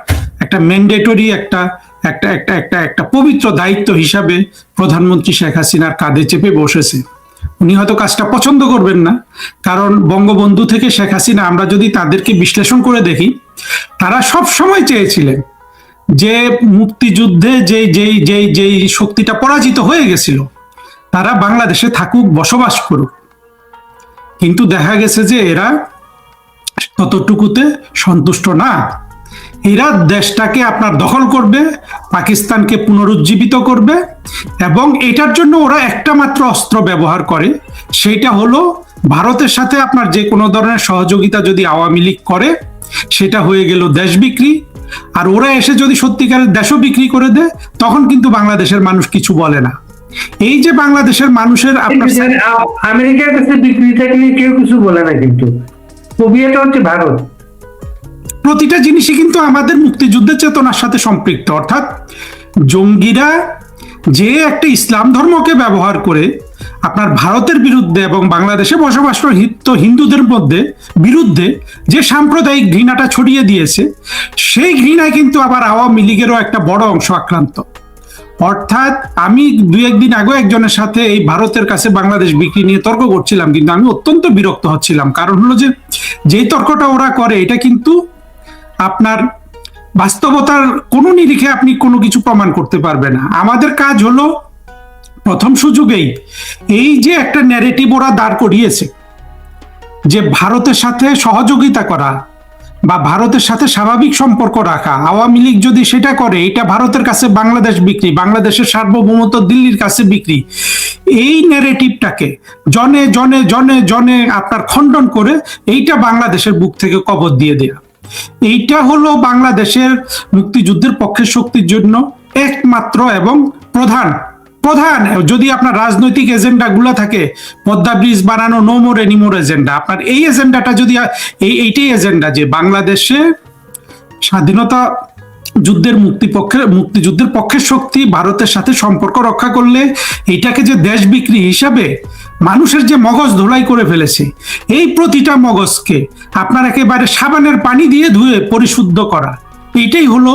একটা ম্যান্ডেটরি একটা একটা একটা একটা একটা পবিত্র দায়িত্ব হিসাবে প্রধানমন্ত্রী শেখ হাসিনার কাঁধে চেপে বসেছে। উনি হয়তো কাজটা পছন্দ করবেন না, কারণ বঙ্গবন্ধু থেকে শেখ হাসিনা আমরা যদি তাদেরকে বিশ্লেষণ করে দেখি, তারা সব সময় চেয়েছিলেন যে মুক্তিযুদ্ধে যেই যেই যেই যেই শক্তিটা পরাজিত হয়ে গেছিল তারা বাংলাদেশে থাকুক, বসবাস করুক। কিন্তু দেখা গেছে যে এরা ততটুকুতে সন্তুষ্ট না। এরা দেশটাকে আপনার দখল করবে, পাকিস্তানকে পুনরুজ্জীবিত করবে, এবং এটার জন্য ওরা একটা মাত্র অস্ত্র ব্যবহার করে, সেইটা হলো ভারতের সাথে আপনার যে কোনো ধরনের সহযোগিতা যদি আওয়ামী লীগ করে, সেটা হয়ে গেল দেশ বিক্রি। আর ওরা এসে যদি সত্যিকারের দেশও বিক্রি করে দেয়, তখন কিন্তু বাংলাদেশের মানুষ কিছু বলে না। এই যে বাংলাদেশের মানুষের আপনার আমেরিকার কাছে বিক্রিটা নিয়ে কেউ কিছু বলে না, কিন্তু কবিয়াটা হচ্ছে ভারত। প্রতিটা জিনিসই কিন্তু আমাদের মুক্তিযুদ্ধের চেতনার সাথে সম্পৃক্ত। অর্থাৎ জঙ্গিরা একটা ইসলাম ধর্মকে ব্যবহার করে আপনার ভারতের বিরুদ্ধে এবং বাংলাদেশে বসবাসরত হিন্দুদের মধ্যে বিরুদ্ধে যে সাম্প্রদায়িক ঘৃণাটা ছড়িয়ে দিয়েছে, সেই ঘৃণায় কিন্তু আবার আওয়ামী লীগেরও একটা বড় অংশ আক্রান্ত। অর্থাৎ আমি 2-1 দিন আগে একজনের সাথে এই ভারতের কাছে বাংলাদেশ বিক্রি নিয়ে তর্ক করছিলাম, কিন্তু আমি অত্যন্ত বিরক্ত হচ্ছিলাম। কারণ হলো যেই তর্কটা ওরা করে, এটা কিন্তু আপনার বাস্তবতার কোনো নিরিখে আপনি কোনো কিছু প্রমাণ করতে পারবে না। আমাদের কাজ হলো প্রথম সুযোগেই এই যে একটা ন্যারেটিভ ওরা দাঁড় করিয়েছে যে ভারতের সাথে সহযোগিতা করা বা ভারতের সাথে স্বাভাবিক সম্পর্ক রাখা, আওয়ামী লীগ যদি সেটা করে, এটা ভারতের কাছে বাংলাদেশ বিক্রি, বাংলাদেশের সার্বভৌমত্ব দিল্লির কাছে বিক্রি, এই ন্যারেটিভটাকে জনে জনে জনে জনে আপনার খণ্ডন করে এইটা বাংলাদেশের বুক থেকে কবর দিয়ে দেয়া, এইটা হলো বাংলাদেশের মুক্তিযুদ্ধের পক্ষের শক্তির জন্য একমাত্র এবং প্রধান প্রধান যদি আপনার রাজনৈতিক এজেন্ডা গুলা থাকে, পদ্মা ব্রিজ বানানো, নো মোর এনিমোর এজেন্ডা, আপনার এই এজেন্ডাটা যদি এইটাই এজেন্ডা যে বাংলাদেশে স্বাধীনতা যুদ্ধের মুক্তিযুদ্ধের পক্ষের শক্তি ভারতের সাথে সম্পর্ক রক্ষা করলে এইটাকে যে দেশ বিক্রি হিসাবে মানুষের যে মগজ ধোলাই করে ফেলেছে, এই প্রতিটা মগজকে আপনার একেবারে সাবানের পানি দিয়ে ধুয়ে পরিশুদ্ধ করা, এইটাই হলো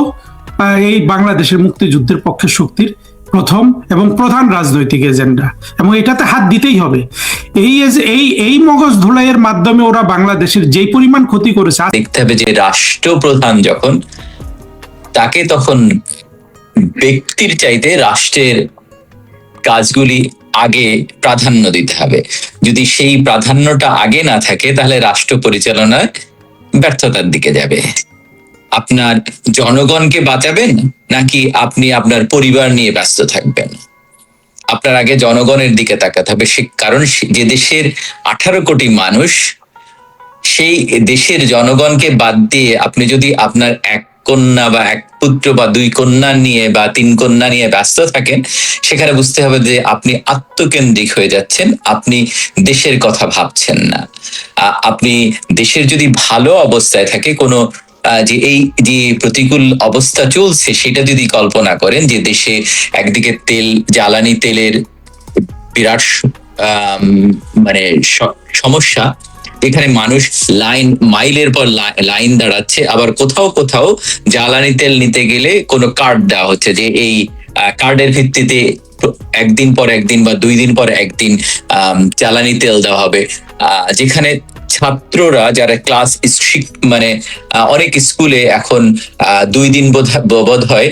এই বাংলাদেশের মুক্তিযুদ্ধের পক্ষের শক্তির প্রথম এবং প্রধান রাজনৈতিক এজেন্ডা, এবং এটাতে হাত দিতেই হবে। এই মগজ ধোলাইয়ের মাধ্যমে ওরা বাংলাদেশের যে পরিমাণ ক্ষতি করেছে। দেখতে হবে যে রাষ্ট্রপ্রধান যখন, তাকে তখন ব্যক্তির চাইতে রাষ্ট্রের কাজগুলি আগে প্রাধান্য দিতে হবে। যদি সেই প্রাধান্যটা আগে না থাকে, তাহলে রাষ্ট্র পরিচালনায় ব্যর্থতার দিকে যাবে। আপনার জনগণকে বাঁচাবেন নাকি আপনি আপনার পরিবার নিয়ে ব্যস্ত থাকবেন? আপনার আগে জনগণের দিকে তাকাতে হবে। কারণ যে দেশের 18 কোটি মানুষ, সেই দেশের জনগণকে বাদ দিয়ে আপনি যদি আপনার 1 কন্যা বা 1 পুত্র বা 2 কন্যা নিয়ে বা 3 কন্যা নিয়ে ব্যস্ত থাকেন, সেখানে বুঝতে হবে যে আপনি আত্মকেন্দ্রিক হয়ে যাচ্ছেন, আপনি দেশের কথা ভাবছেন না। আপনি দেশের যদি ভালো অবস্থায় থাকে, কোনো যে এই যে প্রতিকূল অবস্থা চলছে সেটা যদি কল্পনা করেন, যে দেশে একদিকে জ্বালানি তেলের বিরাট মানে সমস্যা, এখানে মানুষ মাইলের পর লাইন দাঁড়াচ্ছে, আবার কোথাও কোথাও জ্বালানি তেল নিতে গেলে কোনো কার্ড দেওয়া হচ্ছে, যে এই কার্ডের ভিত্তিতে একদিন পর একদিন বা 2 দিন পর একদিন জ্বালানি তেল দেওয়া হবে। যেখানে ছাত্ররা যারা ক্লাস মানে অনেক স্কুলে এখন 2 দিন বোধ হয়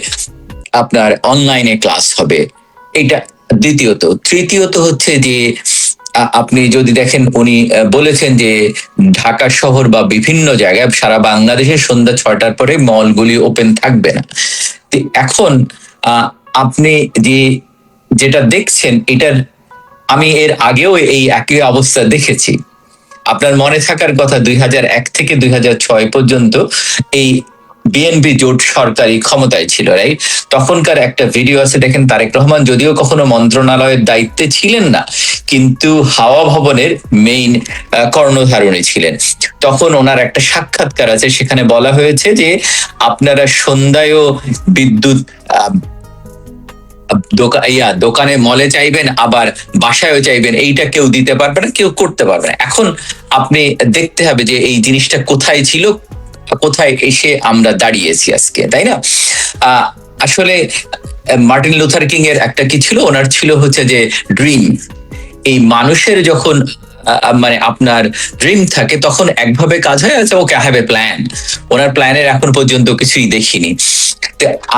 আপনার অনলাইনে ক্লাস হবে। এটা দ্বিতীয়ত। তৃতীয়ত হচ্ছে যে আপনি যদি দেখেন, উনি বলেছেন যে ঢাকা শহর বা বিভিন্ন জায়গায় সারা বাংলাদেশে সন্ধ্যা 6টার পরে মলগুলি ওপেন থাকবে না। এখন আপনি যেটা দেখছেন, এটার আমি এর আগেও এই একই অবস্থা দেখেছি। আপনার মনে থাকার কথা 2001 থেকে 2006 পর্যন্ত এই বিএনপি জোট সরকারি ক্ষমতায় ছিল, রাইট? তখনকার একটা ভিডিও আছে, দেখেন, তারেক রহমান যদিও কখনো মন্ত্রণালয়ের দায়িত্বে ছিলেন না, কিন্তু হাওয়া ভবনের মেইন কর্ণধারণী ছিলেন। তখন ওনার একটা সাক্ষাৎকার আছে, সেখানে বলা হয়েছে যে আপনারা সন্ধ্যায়ও বিদ্যুৎ দোকানে মলে চাইবেন, আবার বাসায়ও চাইবেন, এইটা কেউ দিতে পারবে না, কেউ করতে পারবে না। এখন আপনি দেখতে হবে যে এই জিনিসটা কোথায় ছিল, কোথায় এসে আমরা দাঁড়িয়েছি আজকে, তাই না? আসলে মার্টিন লুথার কিং এর একটা কি ছিল, ওনার ছিল হচ্ছে যে ড্রিম। এই মানুষের যখন মানে আপনার ড্রিম থাকে, তখন একভাবে কাজ হয়, আছে ওকে, আই হ্যাভ এ প্ল্যান। ওনার প্ল্যানের এখন পর্যন্ত কিছুই দেখিনি।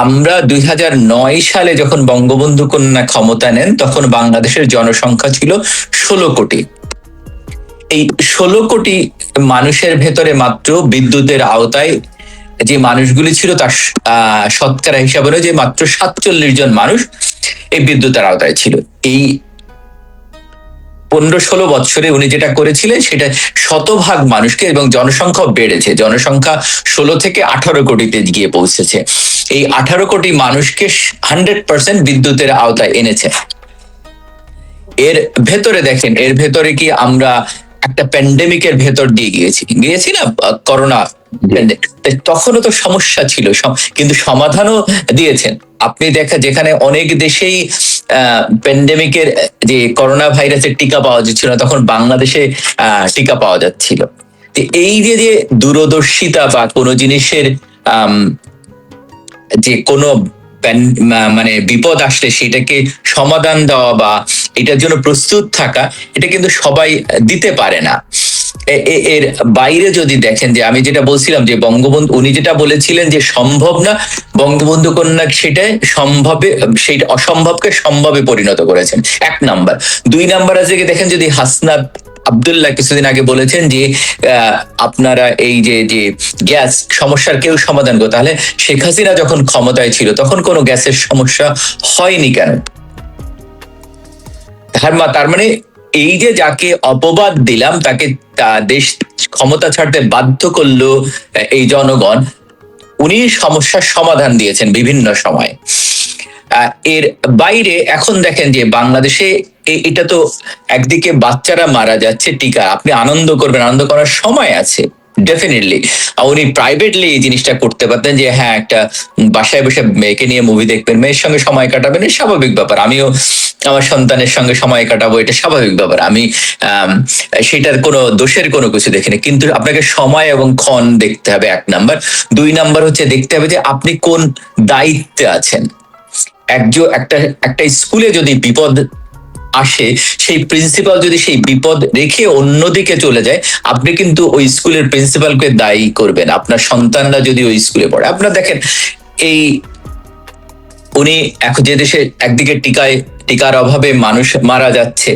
আমরা 2009 সালে যখন বঙ্গবন্ধু কন্যা ক্ষমতা নেন, তখন বাংলাদেশের জনসংখ্যা ছিল 16 কোটি। এই 16 কোটি মানুষের ভেতরে মাত্র বিদ্যুতের আওতায় যে মানুষগুলি ছিল, তার শতকরা হিসাবে যে মাত্র 47 জন মানুষ এই বিদ্যুতের আওতায় ছিল। এই 15-16 বছরে উনি যেটা করেছিলেন, সেটা শতভাগ মানুষকে, এবং জনসংখ্যা বেড়েছে, জনসংখ্যা 16 থেকে 18 কোটিতে গিয়ে পৌঁছেছে। এই 18 কোটি মানুষকে 100% বিদ্যুতের আওতায় এনেছে। এর ভেতরে দেখেন, এর ভেতরে কি আমরা একটা প্যান্ডেমিকের ভেতর দিয়ে গিয়েছি না, করোনা। তখনও তো সমস্যা ছিল, কিন্তু সমাধানও দিয়েছেন আপনি। যেখানে অনেক দেশেই প্যান্ডেমিকের যে করোনা ভাইরাসের টিকা পাওয়া যাচ্ছিল না, তখন বাংলাদেশে টিকা পাওয়া যাচ্ছিল। এই যে দূরদর্শিতা বা কোনো জিনিসের যে কোনো মানে বিপদ আসলে সেটাকে সমাধান দেওয়া বা এটার জন্য প্রস্তুত থাকা, এটা কিন্তু সবাই দিতে পারে না। এর বাইরে যদি দেখেন, যে আমি যেটা বলছিলাম, যে বঙ্গবন্ধু উনি যেটা বলেছিলেন যে সম্ভব না, বঙ্গবন্ধু কন্যা সেটা অসম্ভবকে সম্ভবে পরিণত করেছেন, 1 নাম্বার। 2 নাম্বার আছে কি, দেখেন, যদি হাসনাত আব্দুল্লাহ কিছুদিন আগে বলেছেন যে আপনারা এই যে গ্যাস সমস্যার কেউ সমাধান করো, তাহলে শেখ হাসিনা যখন ক্ষমতায় ছিল তখন কোনো গ্যাসের সমস্যা হয়নি কেন? তার মানে এই যে যাকে অপবাদ দিলাম, তাকে দেশ ক্ষমতা ছাড়তে বাধ্য করলো এই জনগণ, উনি সমস্যার সমাধান দিয়েছেন বিভিন্ন সময়। এর বাইরে এখন দেখেন যে বাংলাদেশে এটা তো একদিকে বাচ্চারা মারা যাচ্ছে, টিকা আপনি আনন্দ করবেন, আনন্দ করার সময় আছে ডেফিনেটলি। উনি প্রাইভেটলি এই জিনিসটা করতে পারতেন, যে হ্যাঁ, একটা বাসায় বসে মেয়েকে নিয়ে মুভি দেখবেন, মেয়ের সঙ্গে সময় কাটাবেন, স্বাভাবিক ব্যাপার। আমিও আমার সন্তানের সঙ্গে সময় কাটাবো, এটা স্বাভাবিক ব্যাপার। আমি সেটার কোনো দোষের কোনো কিছু দেখিনি, কিন্তু আপনাকে সময় এবং ক্ষণ দেখতে হবে, 1 নাম্বার। 2 নাম্বার হচ্ছে দেখতে হবে যে আপনি কোন দায়িত্বে আছেন। একটা স্কুলে যদি বিপদ আসে, সেই প্রিন্সিপাল যদি সেই বিপদ রেখে অন্যদিকে চলে যায়, আপনি কিন্তু ওই স্কুলের প্রিন্সিপালকে দায়ী করবেন। আপনার সন্তানরা যদি ওই স্কুলে পড়ে, আপনার দেখেন, এই উনি এখন যে দেশে একদিকে টিকার অভাবে মানুষ মারা যাচ্ছে,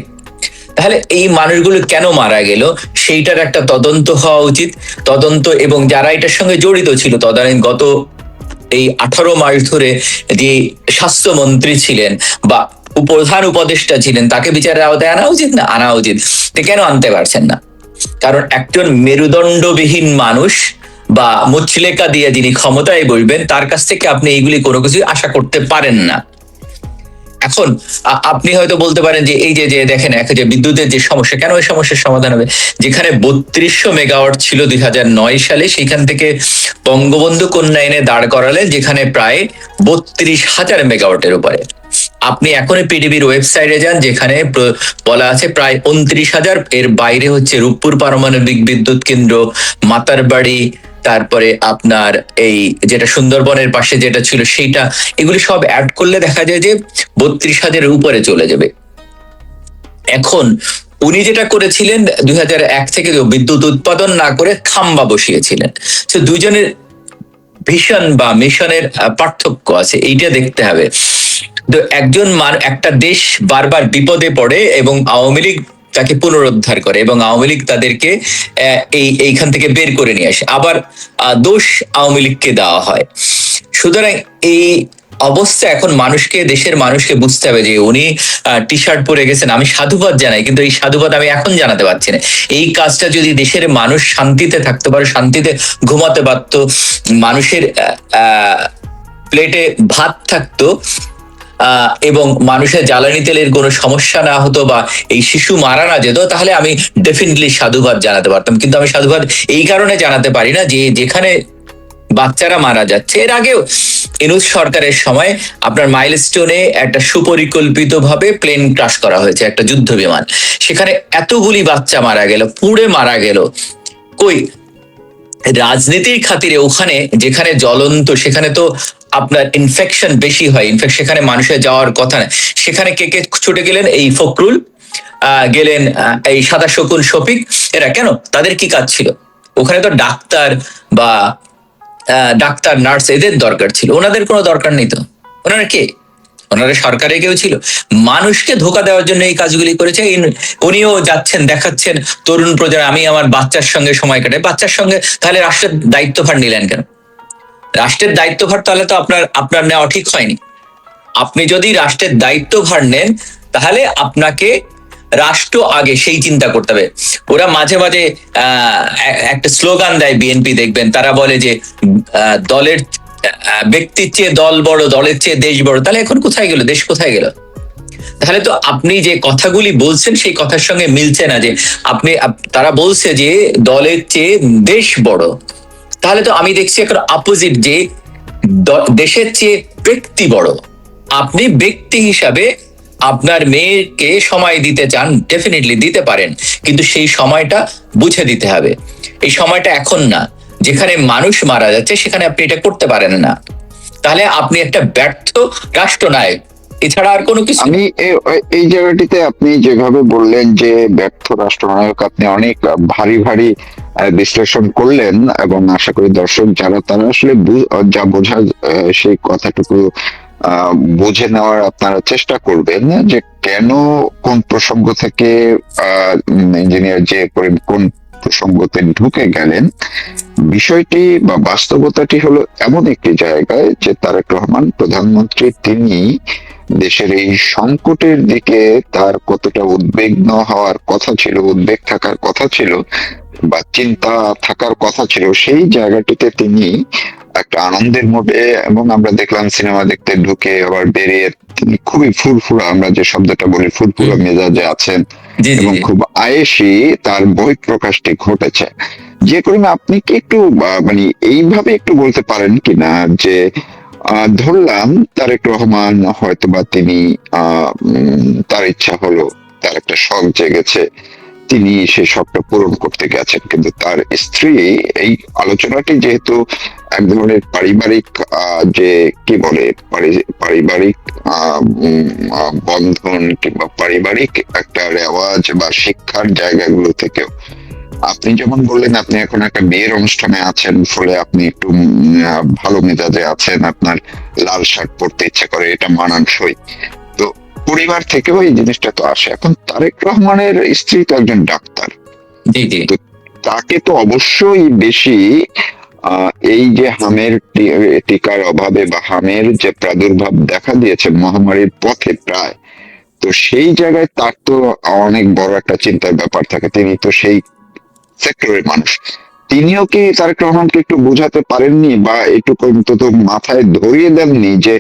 তাহলে এই মানুষগুলো কেন মারা গেল সেইটার একটা তদন্ত হওয়া উচিত। তদন্ত, এবং যারা এটার সঙ্গে জড়িত ছিল, গত এই 18 মাস ধরে যে স্বাস্থ্যমন্ত্রী ছিলেন বা প্রধান উপদেষ্টা ছিলেন, তাকে বিচারের আওতায় আনা উচিত না? আনা উচিত। কেন আনতে পারছেন না? কারণ একজন মেরুদণ্ডবিহীন মানুষ বা মুচলেকা দিয়ে যিনি ক্ষমতায় বসবেন, তার কাছ থেকে আপনি এইগুলি কোনো কিছু আশা করতে পারেন না। এখন আপনি হয়তো বলতে পারেন যে এই যে যে দেখেন যে বিদ্যুতের যে সমস্যা, কেন এই সমস্যার সমাধান হবে? যেখানে 3200 মেগাওয়াট ছিল 2009 সালে, সেখান থেকে বঙ্গবন্ধু কন্যা এনে দাঁড় করালেন যেখানে প্রায় 32,000 মেগাওয়াটের উপরে। আপনি এখনই পিডিবির ওয়েবসাইটে যান, যেখানে বলা আছে প্রায় 29,000। এর বাইরে হচ্ছে রূপপুর পারমাণবিক বিদ্যুৎ কেন্দ্র, মাতারবাড়ি, তারপরে আপনার এই যেটা সুন্দরবনের পাশে যেটা ছিল সেইটা, এগুলি সব অ্যাড করলে দেখা যায় যে 32,000-এর উপরে চলে যাবে। এখন উনি যেটা করেছিলেন 2001 থেকে বিদ্যুৎ উৎপাদন না করে খাম্বা বসিয়েছিলেন। তো দুইজনের ভিশন বা মিশনের পার্থক্য আছে, এইটা দেখতে হবে। তো একটা দেশ বারবার বিপদে পড়ে এবং আওয়ামী লীগ তাকে পুনরুদ্ধার করে এবং আওয়ামী লীগ তাদেরকে এইখান থেকে বের করে নিয়ে আসে, আবার দোষ আওয়ামী লীগকে দেওয়া হয়। সুতরাং এই অবস্থা এখন দেশের মানুষকে বুঝতে হবে যে উনি টি শার্ট পরে গেছেন, আমি সাধুবাদ জানাই, কিন্তু এই সাধুবাদ আমি এখন জানাতে পারছি না। এই কাজটা যদি দেশের মানুষ শান্তিতে থাকতে পারে, শান্তিতে ঘুমাতে পারতো, মানুষের প্লেটে ভাত থাকতো, এবং মানুষের জ্বালানি তেলের কোনো সমস্যা না হতো, বা এই শিশু মারা না যেত, তাহলে আমি ডেফিনেটলি সাধুবাদ জানাতে পারতাম। কিন্তু আমি সাধুবাদ এই কারণে জানাতে পারি না যে যেখানে বাচ্চারা মারা যাচ্ছে, এর আগেও ইউনূস সরকারের সময় আপনার মাইলস্টোনে একটা সুপরিকল্পিত ভাবে প্লেন ক্রাশ করা হয়েছে, একটা যুদ্ধ বিমান, সেখানে এতগুলি বাচ্চা মারা গেল, পুড়ে মারা গেল। কই রাজনীতির খাতিরে ওখানে যেখানে জ্বলন্ত, সেখানে তো আপনার ইনফেকশন বেশি হয়, সেখানে মানুষের যাওয়ার কথা না। সেখানে কে কে ছুটে গেলেন? এই ফখরুল গেলেন, এই সাদা শকুন শফিক, এরা কেন? তাদের কি কাজ ছিল ওখানে? তো ডাক্তার বা ডাক্তার নার্স এদের দরকার ছিল, ওনাদের কোনো দরকার নেই। তো ওনারা কে? ওনারা সরকারে কেউ ছিল? মানুষকে ধোকা দেওয়ার জন্য এই কাজগুলি করেছে। উনিও যাচ্ছেন, দেখাচ্ছেন তরুণ প্রজন্ম, আমি আমার বাচ্চার সঙ্গে সময় কাটাই। বাচ্চার সঙ্গে তাহলে রাষ্ট্রের দায়িত্বভার নিলেন কেন? রাষ্ট্রের দায়িত্বভার তাহলে তো আপনার নেওয়া ঠিক হয়নি। আপনি যদি রাষ্ট্রের দায়িত্বভার নেন, তাহলে আপনাকে রাষ্ট্র আগে সেই চিন্তা করতে হবে। ওরা মাঝে মাঝে একটা স্লোগান দেয় বিএনপি, দেখবেন তারা বলে যে দলের ব্যক্তির চেয়ে দল বড়, দলের চেয়ে দেশ বড়। তাহলে এখন কোথায় গেল দেশ? কোথায় গেল? তাহলে তো আপনি যে কথাগুলি বলছেন সেই কথার সঙ্গে মিলছে না। যে তারা বলছে যে দলের চেয়ে দেশ বড়, তাহলে তো আমি দেখছি এখন অপোজিট, যে দেশের চেয়ে ব্যক্তি বড়। আপনি ব্যক্তি হিসাবে আপনার মেয়েকে সময় দিতে চান, ডেফিনেটলি দিতে পারেন, কিন্তু সেই সময়টা বুঝে দিতে হবে। এই সময়টা এখন না। যেখানে মানুষ মারা যাচ্ছে সেখানে আপনি এটা করতে পারেন না, তাহলে আপনি একটা ব্যর্থ রাষ্ট্রনায়ক, এছাড়া আর কোনো কিছু। আমি এই জায়গাটিতে আপনি যেভাবে বললেন যে ব্যর্থ রাষ্ট্রনায়ক, আপনি অনেক ভারী ভারী বিশ্লেষণ করলেন, এবং আশা করি দর্শক যারা, তারা আসলে যা বোঝার সেই কথাটুকু বুঝে নেওয়ার আপনারা চেষ্টা করবেন, যে কেন কোন প্রসঙ্গ থেকে ইঞ্জিনিয়ার যে কোন প্রসঙ্গতে ঢুকে গেলেন। বিষয়টি বা বাস্তবতাটি হলো এমন একটি জায়গায় যে তারেক রহমান প্রধানমন্ত্রী, তিনি দেশের এই সংকটের দিকে তার কতটা উদ্বিগ্ন হওয়ার কথা ছিল, উদ্বেগ থাকার কথা ছিল, বা চিন্তা থাকার কথা ছিল, সেই জায়গাটিতে তিনি একটা আনন্দের মোডে, এবং আমরা দেখলাম সিনেমা দেখতে ঢুকে আবার বেরিয়ে তিনি খুবই ফুরফুরা, আমরা যে শব্দটা বলি ফুরফুরা মেজাজে আছেন, এবং খুব আয়েসি তার বহিঃপ্রকাশটি ঘটেছে। যে করিমে, আপনি কি একটু মানে এইভাবে একটু বলতে পারেন কিনা যে ধরলাম তারেক রহমান হয়তোবা তিনি তার ইচ্ছা হলো, তার একটা শখ জেগেছে, তিনি সেই শখটা পূরণ করতে গেছেন, কিন্তু তার স্ত্রী, এই আলোচনাটি যেহেতু এক ধরনের পারিবারিক যে কি বলে পারিবারিক বন্ধন কিংবা পারিবারিক একটা রেওয়াজ বা শিক্ষার জায়গাগুলো থেকেও, আপনি যেমন বললেন আপনি এখন একটা বিয়ের অনুষ্ঠানে আছেন, ফলে আপনি একটু ভালো মেজাজে আছেন, আপনার লাল শার্ট পরতে ইচ্ছে করে, এটা মানানসই। তো পরিবার থেকেও এই জিনিসটা তো আসে। এখন তারেক রহমানের স্ত্রী তো একজন ডাক্তার, তো তাকে তো অবশ্যই বেশি এই যে হামের টিকার অভাবে বা হামের যে প্রাদুর্ভাব দেখা দিয়েছে মহামারীর পথে প্রায়, তো সেই জায়গায় তার তো অনেক বড় একটা চিন্তার ব্যাপার থাকে। তিনি তো সেই সেক্টরের মানুষ, তিনিও কি তারেক রহমানকে একটু বোঝাতে পারেননি, বা একটু অন্তত মাথায় ধরিয়ে দেননি যে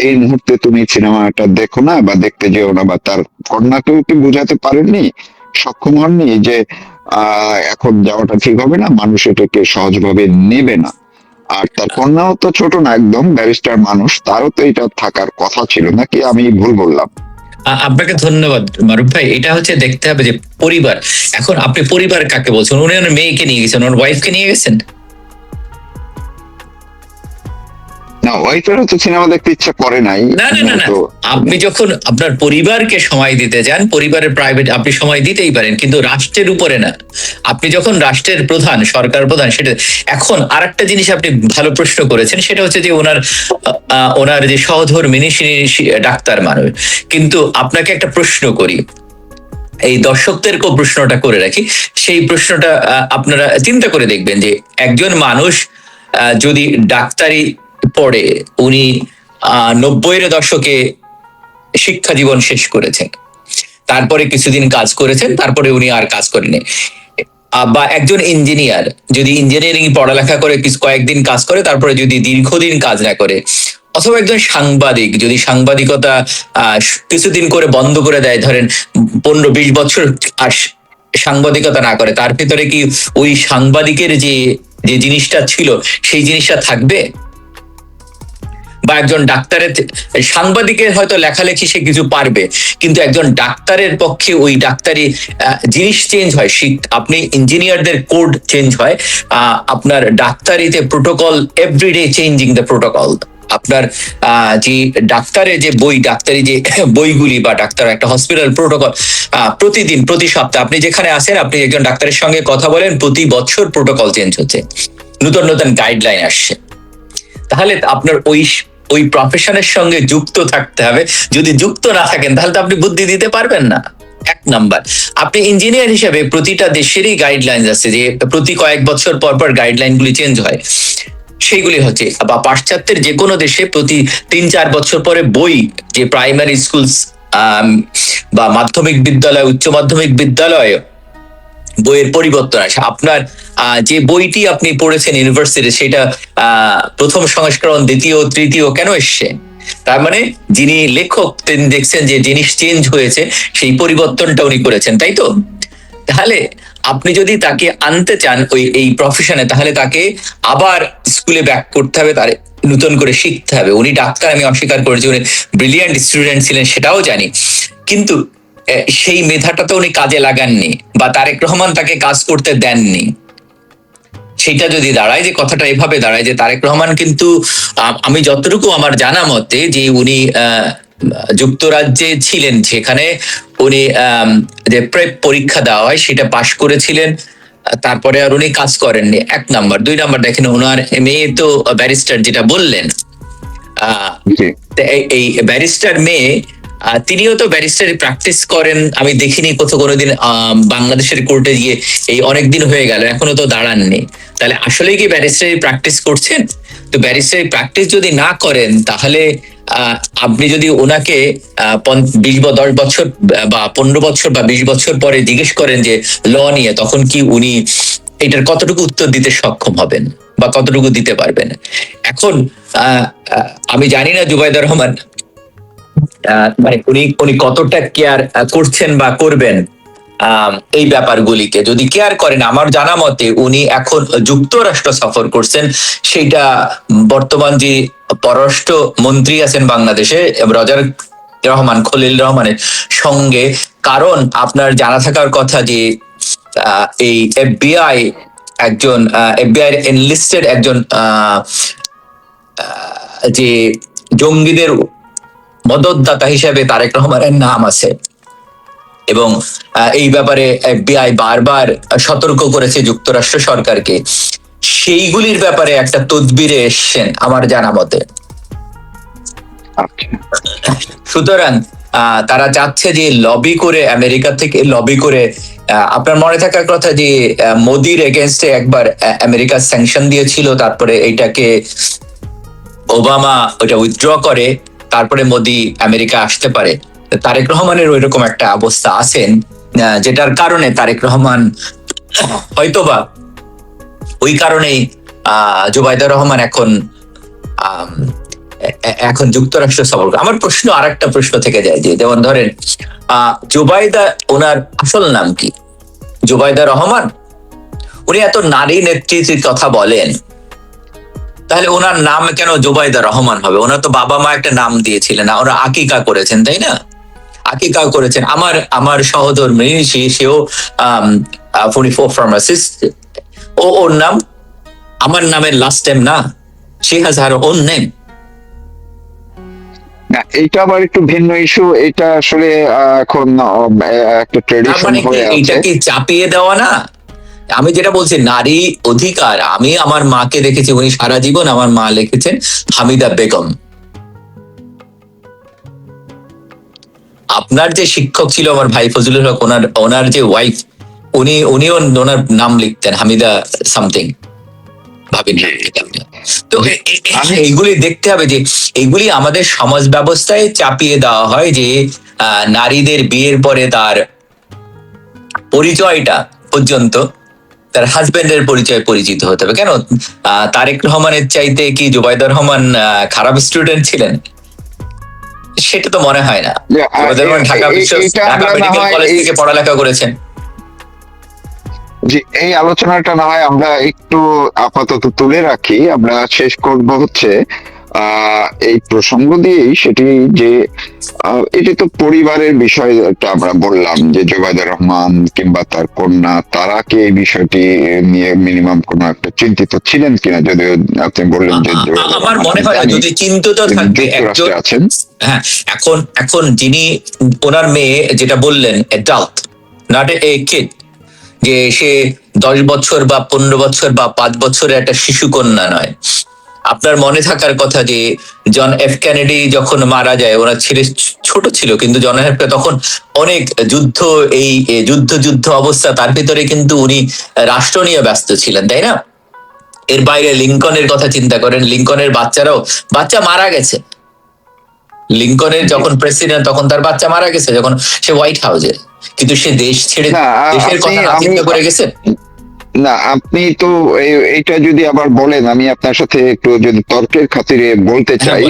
এই মুহূর্তে তুমি সিনেমাটা দেখো না বা দেখতে যেও না, বা তার কন্যাকেও কি বোঝাতে পারেননি, সক্ষম হননি যে এখন যাওয়াটা ঠিক হবে না, মানুষ এটাকে সহজভাবে নেবে না? আর তার কন্যাও তো ছোট না, একদম ব্যারিস্টার মানুষ, তারও তো এটা থাকার কথা ছিল, নাকি আমি ভুল বললাম? আপনাকে ধন্যবাদ মারুফ ভাই। এটা হচ্ছে দেখতে হবে যে পরিবার, এখন আপনি পরিবার কাকে বলছেন? উনি ওনার মেয়েকে নিয়ে গেছেন, ওনার ওয়াইফকে নিয়ে গেছেন? না, ওয়াইফেরও তো সিনেমা দেখতে ইচ্ছা করে নাই। না না না না, তো আপনি যখন আপনার পরিবারকে সময় দিতে যান, পরিবারের প্রাইভেট আপনি সময় দিতেই পারেন, কিন্তু রাষ্ট্রের উপরে না। আপনি যখন রাষ্ট্রের প্রধান, সরকার প্রধান, সেটা। এখন আরেকটা জিনিস আপনি ভালো প্রশ্ন করেছেন, সেটা হচ্ছে যে ওনার যে সহধর্মিনী ডাক্তার মানুষ। কিন্তু আপনাকে একটা প্রশ্ন করি, এই দর্শকদেরকেও প্রশ্নটা করে রাখি, সেই প্রশ্নটা আপনারা চিন্তা করে দেখবেন যে একজন মানুষ যদি ডাক্তারি পড়ে, উনি 90-এর দশকে শিক্ষা জীবন শেষ করেছেন, তারপরে কিছুদিন কাজ করেছেন, তারপরে উনি আর কাজ করেনি। বা একজন ইঞ্জিনিয়ার যদি ইঞ্জিনিয়ারিং পড়ালেখা করে কয়েকদিন কাজ করে, তারপরে যদি দীর্ঘদিন কাজ না করে, অথবা একজন সাংবাদিক যদি সাংবাদিকতা কিছুদিন করে বন্ধ করে দেয়, ধরেন 15-20 বছর আর সাংবাদিকতা না করে, তার ভিতরে কি ওই সাংবাদিকের যে জিনিসটা ছিল সেই জিনিসটা থাকবে? বা একজন ডাক্তারের, সাংবাদিকের হয়তো লেখালেখি সে কিছু পারবে, কিন্তু একজন ডাক্তারের পক্ষে ওই ডাক্তারি জিনিস চেঞ্জ হয়। আপনি ইঞ্জিনিয়ারদের কোড চেঞ্জ হয়, আপনার ডাক্তারিতে protocol, everyday changing the protocol. আপনার যে ডাক্তারের যে ডাক্তারি যে বইগুলি, বা ডাক্তার একটা হসপিটাল প্রোটোকল, প্রতিদিন, প্রতি সপ্তাহে আপনি যেখানে আছেন, আপনি একজন ডাক্তারের সঙ্গে কথা বলেন, প্রতি বছর প্রোটোকল চেঞ্জ হচ্ছে, নতুন নতুন গাইডলাইন আসছে। তাহলে আপনার ওই প্রফেশনের সঙ্গে যুক্ত থাকতে হবে। যদি যুক্ত না থাকেন, তাহলে তো আপনি বুদ্ধি দিতে পারবেন না। এক নাম্বার, আপনি ইঞ্জিনিয়ার হিসেবে প্রতিটা দেশেরই গাইডলাইন আছে, যে প্রতি কয়েক বছর পর পর গাইডলাইন গুলি চেঞ্জ হয়। সেইগুলি হচ্ছে, বা পাশ্চাত্যের যে কোনো দেশে প্রতি 3-4 বছর পরে বই, যে প্রাইমারি স্কুল বা মাধ্যমিক বিদ্যালয়, উচ্চ মাধ্যমিক বিদ্যালয়, বইয়ের পরিবর্তন আসে। আপনার যে বইটি আপনি পড়েছেন ইউনিভার্সিটি, সেটা প্রথম সংস্করণ, দ্বিতীয়, তৃতীয় কেন এসছে? তার মানে যিনি লেখক তিনি দেখছেন যে জিনিস চেঞ্জ হয়েছে, সেই পরিবর্তনটা উনি করেছেন, তাই তো? তাহলে আপনি যদি তাকে আনতে চান এই প্রফেশনে, তাহলে তাকে আবার স্কুলে ব্যাক করতে হবে, তার নতুন করে শিখতে হবে। উনি ডাক্তার, আমি অস্বীকার করেছি, উনি ব্রিলিয়ান্ট স্টুডেন্ট ছিলেন, সেটাও জানি, কিন্তু সেই মেধাটা তো উনি কাজে লাগাননি, বা তারেক রহমান তাকে কাজ করতে দেননি। সেটা যদি দাঁড়ায়, যে কথাটা এভাবে দাঁড়ায় যে তারেক রহমান কিন্তু, আমি যতটুকু আমার জানা মতে, যে উনি যুক্তরাজ্যে ছিলেন, সেখানে উনি যে প্রেপ পরীক্ষা দেওয়া হয় সেটা পাশ করেছিলেন, তারপরে আর উনি কাজ করেননি। 1 নাম্বার। 2 নাম্বার, দেখেন ওনার মেয়ে তো ব্যারিস্টার, যেটা বললেন, এই ব্যারিস্টার মেয়ে, তিনিও তো ব্যারিস্টারি প্র্যাকটিস করেন। আমি দেখিনি কোনোদিন বাংলাদেশের কোর্টে গিয়ে, এই অনেকদিন হয়ে গেল, এখনো তো দাঁড়াননি। তাহলে আসলে কি ব্যারিস্টারি প্র্যাকটিস করছেন? তো ব্যারিস্টারি প্র্যাকটিস যদি না করেন, তাহলে আপনি যদি ওনাকে 10 বছর বা 15 বছর বা 20 বছর পরে জিজ্ঞেস করেন যে ল নিয়ে, তখন কি উনি এটার কতটুকু উত্তর দিতে সক্ষম হবেন, বা কতটুকু দিতে পারবেন? এখন আমি জানি না জুবাইদুর রহমান মানে উনি কতটা কেয়ার করছেন বা করবেন এই ব্যাপারগুলিকে। যদি কেয়ার করেন, আমার জানা মতে উনি এখন যুক্তরাষ্ট্র সফর করছেন, সেইটা বর্তমান যে পররাষ্ট্র মন্ত্রী আছেন বাংলাদেশে, রজার রহমান, খলিল রহমানের সঙ্গে। কারণ আপনার জানা থাকার কথা যে এই FBI এনলিস্টেড একজন যে জঙ্গিদের মদতদাতা হিসেবে তারেক রহমানের নাম আছে, এবং এই ব্যাপারে FBI বারবার সতর্ক করেছে যুক্তরাষ্ট্র সরকারকে। সেইগুলির ব্যাপারে একটা তদবিরে এসছেন আমার জানা মতে। সুতরাং তারা চাচ্ছে যে লবি করে, আমেরিকা থেকে লবি করে, আপনার মনে থাকার কথা যে মোদির এগেনস্টে একবার আমেরিকা স্যাংশন দিয়েছিল, তারপরে এইটাকে ওবামা ওইটা উইথড্র করে, তারপরে মোদি আমেরিকা আসতে পারে। তারেক রহমানের ওইরকম একটা অবস্থা আছেন, যেটার কারণে তারেক রহমান হয়তোবা ওই কারণেই জুবাইদা রহমান এখন যুক্তরাষ্ট্র সফর করে। আমার প্রশ্ন আরেকটা প্রশ্ন থেকে যায় যে, যেমন ধরেন জুবাইদা, ওনার আসল নাম কি? জুবাইদা রহমান। উনি এত নারী নেতৃত্বের কথা বলেন, তাহলে ওনার নাম কেন জুবাইদা রহমান হবে? ওনার তো বাবা মা একটা নাম দিয়েছিলেন, ওরা আকিকা করেছেন, তাই না? আকিকা করেছেন। আমার সহধর্মী, সেও 44 ফার্মাসিস্ট, ওর নাম আমার নামের লাস্ট টাইম না, she has her own name. না, এটা আবার একটু ভিন্ন ইস্যু। এটা আসলে এখন একটা ট্রেডিশন হয়ে আছে। এটা কি চাপিয়ে দেওয়া না? আমি যেটা বলছি নারী অধিকার, আমি আমার মাকে দেখেছি, উনি সারা জীবন আমার মা লিখেছেন হামিদা বেগম। আপনার যে শিক্ষক ছিল আমার ভাই ফজলুল হক, ওনার যে ওয়াইফ, উনিও ওনার নাম লিখতেন হামিদা সামথিং, ভাবিনি। তো এইগুলি দেখতে হবে যে এইগুলি আমাদের সমাজ ব্যবস্থায় চাপিয়ে দেওয়া হয় যে নারীদের বিয়ের পরে তার পরিচয়টা পর্যন্ত তার হাজবেন্ডের পরিচয় পরিচিত হতে হবে। কেন তারেক রহমানের চাইতে কি জুবাইদা রহমান খারাপ স্টুডেন্ট ছিলেন? সেটা তো মনে হয় না। জুবাইদা রহমান ঢাকা মেডিকেল কলেজ থেকে পড়ালেখা করেছেন। জি, এই আলোচনাটা না হয় আমরা একটু আপাতত তুলে রাখি। আমরা শেষ করব হচ্ছে এই প্রসঙ্গ দিয়েই, সেটি যে এটি তো পরিবারের বিষয়টা আমরা বললাম যে জুবাইদা রহমান কিংবা তার কন্যা, তারা কি এই বিষয়টি নিয়ে মিনিমাম কোনো একটা চিন্তিত ছিলেন কিনা? যদিও আপনি বললেন যে আমার মনে হয় যদি চিন্তিত থাকবে একজন আছেন। হ্যাঁ, এখন যিনি ওনার মেয়ে, যেটা বললেন অ্যাডাল্ট, নট এ কিড, যে সে 10 বছর বা 15 বছর বা 5 বছরের একটা শিশু কন্যা নয়। আপনার মনে থাকার কথা যে জন এফ কেনেডি যখন মারা যায়, ওনার ছেলে ছোট ছিল, কিন্তু জন এফ তখন অনেক যুদ্ধ অবস্থা, তার ভিতরে কিন্তু উনি রাষ্ট্র নিয়ে ব্যস্ত ছিলেন, তাই না? এর বাইরে লিঙ্কনের কথা চিন্তা করেন, লিঙ্কনের বাচ্চা মারা গেছে। লিঙ্কনের যখন প্রেসিডেন্ট, তখন তার বাচ্চা মারা গেছে যখন সে হোয়াইট হাউসে, কিন্তু সে দেশ ছেড়ে দেশের কথা না চিন্তা করে গেছে। না, আপনি তো এইটা যদি আবার বলেন, আমি আপনার সাথে একটু যদি তর্কের খাতিরে বলতে চাই।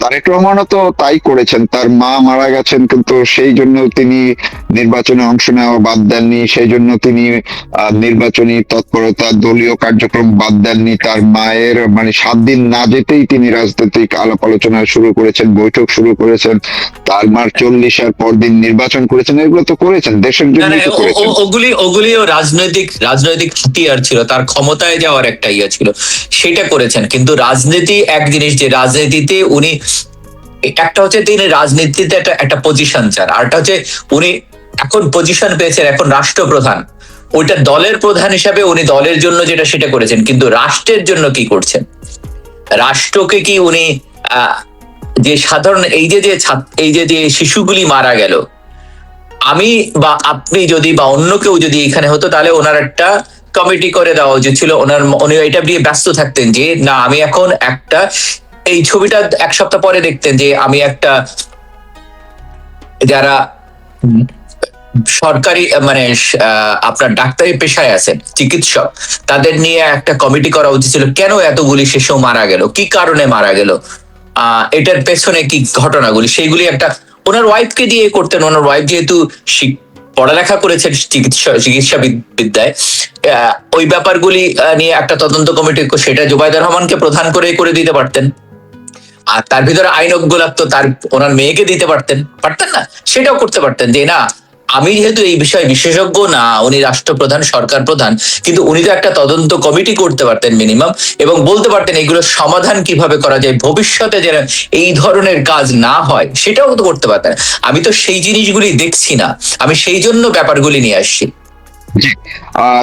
তারেক রহমানও তো তাই করেছেন। তার মা মারা গেছেন, কিন্তু সেই জন্য তিনি নির্বাচনে অংশ নেওয়া বাদ দেননি। সেই জন্য তিনি নির্বাচনী তৎপরতা, দলীয় কার্যক্রম বাদ দেননি। তার মায়ের 7 দিন না যেতেই তিনি রাজনৈতিক আলাপ আলোচনা শুরু করেছেন, বৈঠক শুরু করেছেন। তার মার 40 পর দিন নির্বাচন করেছেন। এগুলো তো করেছেন, দেশের জন্য করেছেন। ওগুলিও রাজনৈতিক হাতিয়ার ছিল, তার ক্ষমতায় যাওয়ার একটা ইয়ে ছিল, সেটা করেছেন। কিন্তু রাজনীতি এক জিনিস, যে রাজনীতিতে উনি একটা হচ্ছে তিনি রাজনীতিতে একটা পজিশন চান, আরটা হচ্ছে উনি এখন পজিশন পেয়েছেন, এখন রাষ্ট্রপ্রধান। ওইটা দলের প্রধান হিসাবে উনি দলের জন্য যেটা সেটা করেছেন, কিন্তু রাষ্ট্রের জন্য কি করছেন? রাষ্ট্রকে কি উনি যে সাধারণ এই যে শিশুগুলি মারা গেল, আমি বা আপনি যদি বা অন্য কেউ যদি এখানে হতো, তাহলে ওনার একটা কমিটি করে দেওয়া উচিত ছিল। উনি এটা নিয়ে ব্যস্ত থাকতেন যে না, আমি এখন একটা, এই ছবিটা 1 সপ্তাহ পরে দেখতেন যে আমি একটা, যারা সরকারি আপনার ডাক্তারি পেশায় আছেন, চিকিৎসক, তাদের নিয়ে একটা কমিটি করা উচিত ছিল। কেন এতগুলি শিশু মারা গেল, কি কারণে মারা গেল, এটার পেছনে কি ঘটনাগুলি, সেইগুলি একটা ওনার ওয়াইফকে দিয়ে করতেন। ওনার ওয়াইফ যেহেতু পড়ালেখা করেছেন চিকিৎসা বিদ্যায়, ওই ব্যাপারগুলি নিয়ে একটা তদন্ত কমিটি, সেটা জুবাইদা রহমানকে প্রধান করে দিতে পারতেন। আর তার ভিতরে আইনজ্ঞ তো ওনার মেয়েকে দিতে পারতেন না? সেটাও করতে পারতেন যে না, আমি যেহেতু এই বিষয়ে বিশেষজ্ঞ না, উনি রাষ্ট্রপ্রধান, সরকার প্রধান, কিন্তু উনি তো একটা তদন্ত কমিটি করতে পারতেন মিনিমাম, এবং বলতে পারতেন এগুলোর সমাধান কিভাবে করা যায়, ভবিষ্যতে যেন এই ধরনের কাজ না হয়, সেটাও তো করতে পারতেন। আমি তো সেই জিনিসগুলি দেখছি না, আমি সেই জন্য ব্যাপারগুলি নিয়ে আসছি।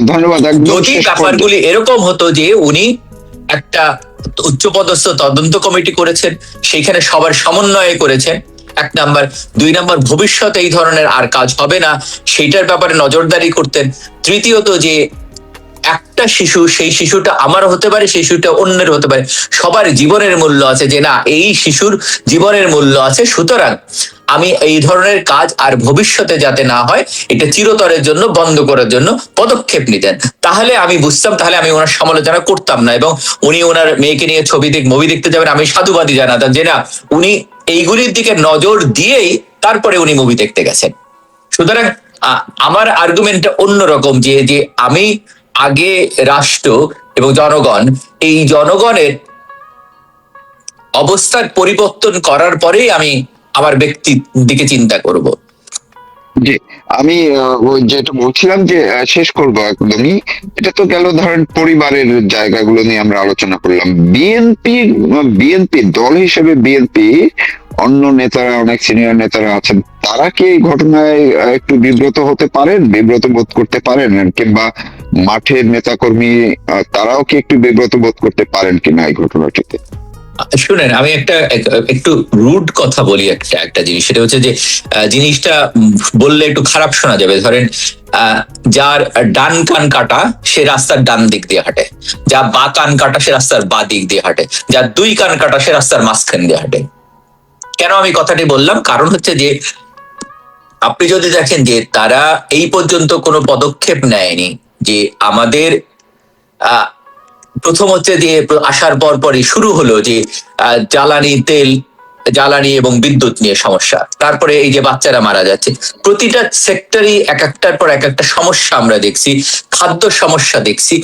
ধন্যবাদ। যদি ব্যাপারগুলি এরকম হতো যে উনি একটা উচ্চপদস্থ তদন্ত কমিটি করেছেন, সেইখানে সবার সমন্বয়ে করেছেন, 1 নাম্বার। 2 নাম্বার, ভবিষ্যতে এই ধরনের আর কাজ হবে না, সেইটার ব্যাপারে নজরদারি করতেন। তৃতীয়ত, যে একটা একটা শিশু, সেই শিশুটা আমার হতে পারে, সেই শিশুটা অন্যের হতে পারে, সবার জীবনের মূল্য আছে, যে না এই শিশুর জীবনের মূল্য আছে, সুতরাং আমি এই ধরনের কাজ আর ভবিষ্যতে যাতে না হয় এটা চিরতরের জন্য বন্ধ করার জন্য পদক্ষেপ নিতেন, তাহলে আমি বুঝতাম, তাহলে আমি ওনার সমালোচনা করতাম না, এবং উনি ওনার মেয়েকে নিয়ে মুভি দেখতে যাবেন আমি সাধুবাদী জানাতাম, যে না উনি এইগুলির দিকে নজর দিয়েই তারপরে উনি মুভি দেখতে গেছেন। সুতরাং আমার আর্গুমেন্টটা অন্যরকম, যে যে আমি আগে রাষ্ট্র এবং জনগণ, এই জনগণের অবস্থার পরিবর্তন করার পরেই আমি আমার ব্যক্তির দিকে চিন্তা করব। জি, আমি ওই যেটা বলছিলাম যে শেষ করবো একদমই, এটা তো গেল ধরেন পরিবারের জায়গাগুলো নিয়ে আমরা আলোচনা করলাম। বিএনপি দল হিসেবে বিএনপি অন্য নেতারা, অনেক সিনিয়র নেতারা আছেন, তারা কি এই ঘটনায় একটু বিব্রত হতে পারেন, বিব্রত বোধ করতে পারেন, কিংবা মাঠের নেতাকর্মী তারাও কি একটু বিব্রত বোধ করতে পারেন কিনা এই ঘটনাটিতে? শুনেন, আমি একটু রুড কথা বলি, একটা জিনিস, সেটা হচ্ছে যে জিনিসটা বললে একটু খারাপ শোনা যাবে। ধরেন যার ডান কান কাটা সে রাস্তার ডান দিক দিয়ে হাঁটে, যা বা কান কাটা সে রাস্তার বা দিক দিয়ে হাঁটে, যার দুই কান কাটা সে রাস্তার মাঝখান দিয়ে হাঁটে। কেন আমি কথাটি বললাম? কারণ হচ্ছে যে আপনি যদি দেখেন যে তারা এই পর্যন্ত কোনো পদক্ষেপ নেয়নি, যে আমাদের প্রথম হচ্ছে যে আসার পর পরই শুরু হলো যে জ্বালানি এবং বিদ্যুৎ নিয়ে সমস্যা, তারপরে এই যে বাচ্চারা মারা যাচ্ছে, প্রতিটা সেক্টরই এক একটার পর এক একটা সমস্যা আমরা দেখছি, খাদ্য সমস্যা দেখছি।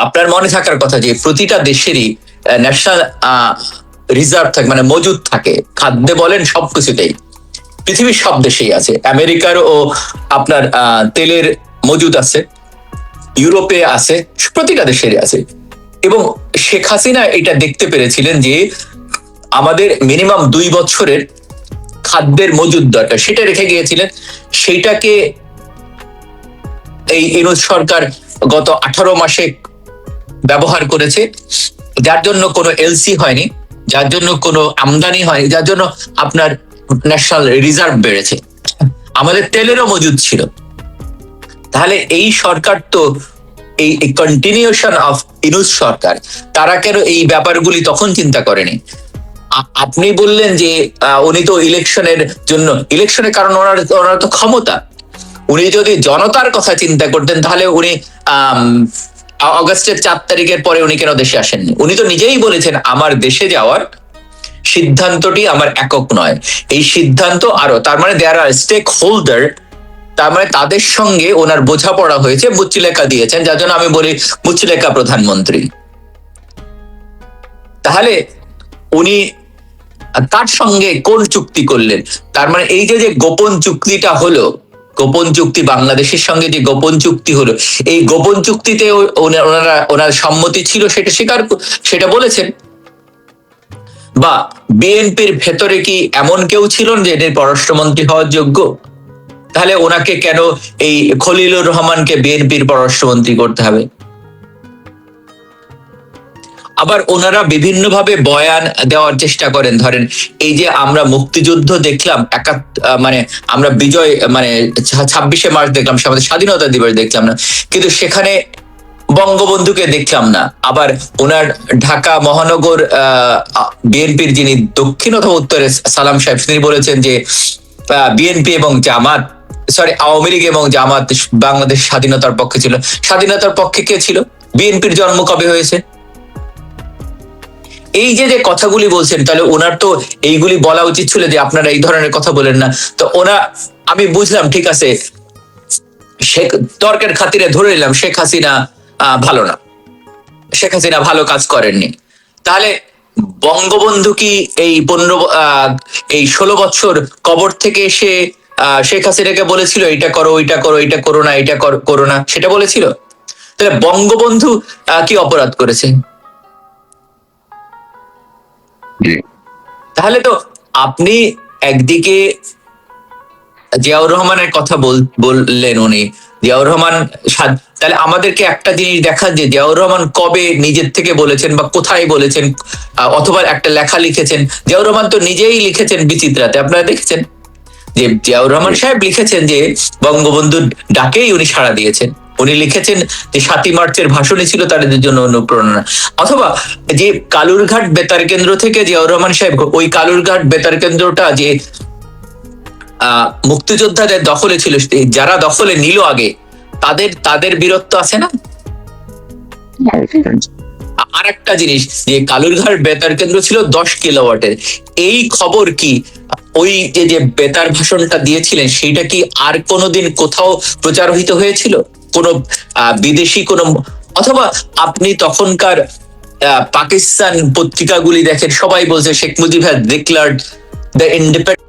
আপনার মনে থাকার কথা যে প্রতিটা দেশেরই ন্যাশনাল রিজার্ভ থাকে, মানে মজুদ থাকে, খাদ্যে বলেন সবকিছুতেই, পৃথিবীর সব দেশেই আছে, আমেরিকারও আপনার তেলের মজুদ আছে, ইউরোপে আছে, প্রতিটা দেশেরই আছে। এবং শেখ হাসিনা এটা দেখতে পেরেছিলেন যে আমাদের মিনিমাম 2 বছরের খাদ্যের মজুদ দরকার, সেটা রেখে গিয়েছিলেন। সেইটাকে এই ইউনূস সরকার গত 18 মাসে ব্যবহার করেছে, যার জন্য কোনো এলসি হয়নি, যার জন্য কোনো আমদানি হয়নি, যার জন্য আপনার ন্যাশনাল রিজার্ভ বেড়েছে, আমাদের তেলেরও মজুদ ছিল। তাহলে এই সরকার তো এই কন্টিনিউশন অফ ইউনূস সরকার, তারা কেন এই ব্যাপারগুলি তখন চিন্তা করেনি? আপনি বললেন যে উনি তো ইলেকশনের কারণ ওনার তো ক্ষমতা, উনি যদি জনতার কথা চিন্তা করতেন তাহলে উনি অগস্টের 4 তারিখের পরে উনি কেন দেশে আসেননি? উনি তো নিজেই বলেছেন আমার দেশে যাওয়ার সিদ্ধান্তটি আমার একক নয়, এই সিদ্ধান্ত আরো, তার মানে দেয়ার আর স্টেক হোল্ডার, তার মানে তাদের সঙ্গে ওনার বোঝাপড়া হয়েছে, মুচলেকা দিয়েছেন, যার জন্য আমি বলি মুচলেকা প্রধানমন্ত্রী। তাহলে উনি তার সঙ্গে কোন চুক্তি করলেন? তার মানে এই যে গোপন চুক্তিটা হলো, গোপন চুক্তি, বাংলাদেশের সঙ্গে যে গোপন চুক্তি হলো, এই গোপন চুক্তিতে ওনার সম্মতি ছিল, সেটা বলেছেন। বা বিএনপির ভেতরে কি এমন কেউ ছিলেন যে এদের পররাষ্ট্রমন্ত্রী হওয়ার যোগ্য? তাহলে ওনাকে কেন এই খলিলুর রহমানকে বিএনপির পররাষ্ট্রমন্ত্রী করতে হবে? আবার ওনারা বিভিন্নভাবে বয়ান দেওয়ার চেষ্টা করেন। ধরেন এই যে আমরা মুক্তিযুদ্ধ দেখলাম, মানে আমরা বিজয়, মানে 26শে মার্চ দেখলাম, আমাদের স্বাধীনতা দিবস দেখলাম না, কিন্তু সেখানে বঙ্গবন্ধুকে দেখলাম না। আবার ওনার ঢাকা মহানগর বিএনপির যিনি দক্ষিণ অথবা উত্তরে সালাম সাহেব, তিনি বলেছেন যে বিএনপি এবং জামাত, আওয়ামী লীগ এবং জামাত বাংলাদেশ স্বাধীনতার পক্ষে ছিল। স্বাধীনতার পক্ষে কে ছিল? বিএনপির জন্ম কবে হয়েছে? এই যে কথাগুলি বলছেন, তাহলে ওনার তো এইগুলি বলা উচিত ছিল যে আপনারা এই ধরনের কথা বলেন না। তো আমি বুঝলাম, ঠিক আছে, তর্কের খাতিরে ধরে নিলাম শেখ হাসিনা ভালো না, শেখ হাসিনা ভালো কাজ করেননি। তাহলে বঙ্গবন্ধু কি এই 16 বছর কবর থেকে এসে শেখ হাসিনাকে বলেছিল এটা করো, ওইটা করো, এটা করো না, এটা করো না, সেটা বলেছিল? তাহলে বঙ্গবন্ধু কি অপরাধ করেছে? তাহলে তো আপনি একদিকে জিয়াউর রহমানের কথা বললেন, উনি জিয়াউর রহমান, তাহলে আমাদেরকে একটা জিনিস দেখা, যে জিয়াউর রহমান কবে নিজের থেকে বলেছেন বা কোথায় বলেছেন, অথবা একটা লেখা লিখেছেন। জিয়াউর রহমান তো নিজেই লিখেছেন বিচিত্রাতে, আপনারা দেখেছেন যে জিয়াউর রহমান সাহেব লিখেছেন যে বঙ্গবন্ধুর ডাকেই উনি সাড়া দিয়েছেন। উনি লিখেছেন যে 7ই মার্চের ভাষণই ছিল তাদের জন্য অনুপ্রেরণা। অথবা যে কালুরঘাট বেতার কেন্দ্র থেকে জিয়াউর রহমান সাহেব ওই কালুরঘাট বেতার কেন্দ্রটা যে মুক্তিযোদ্ধাদের দখলে ছিল, যারা দখলে নিল আগে তাদের বীরত্ব আছে না। আর একটা জিনিস, যে কালুরঘাট বেতার কেন্দ্র ছিল 10 কিলোওয়াটের, এই খবর কি ওই যে বেতার ভাষণটা দিয়েছিলেন সেইটা কি আর কোনোদিন কোথাও প্রচারিত হয়েছিল কোন বিদেশি কোন, অথবা আপনি তখনকার পাকিস্তান পত্রিকাগুলি দেখেন, সবাই বলছে Sheikh Mujib has declared the independent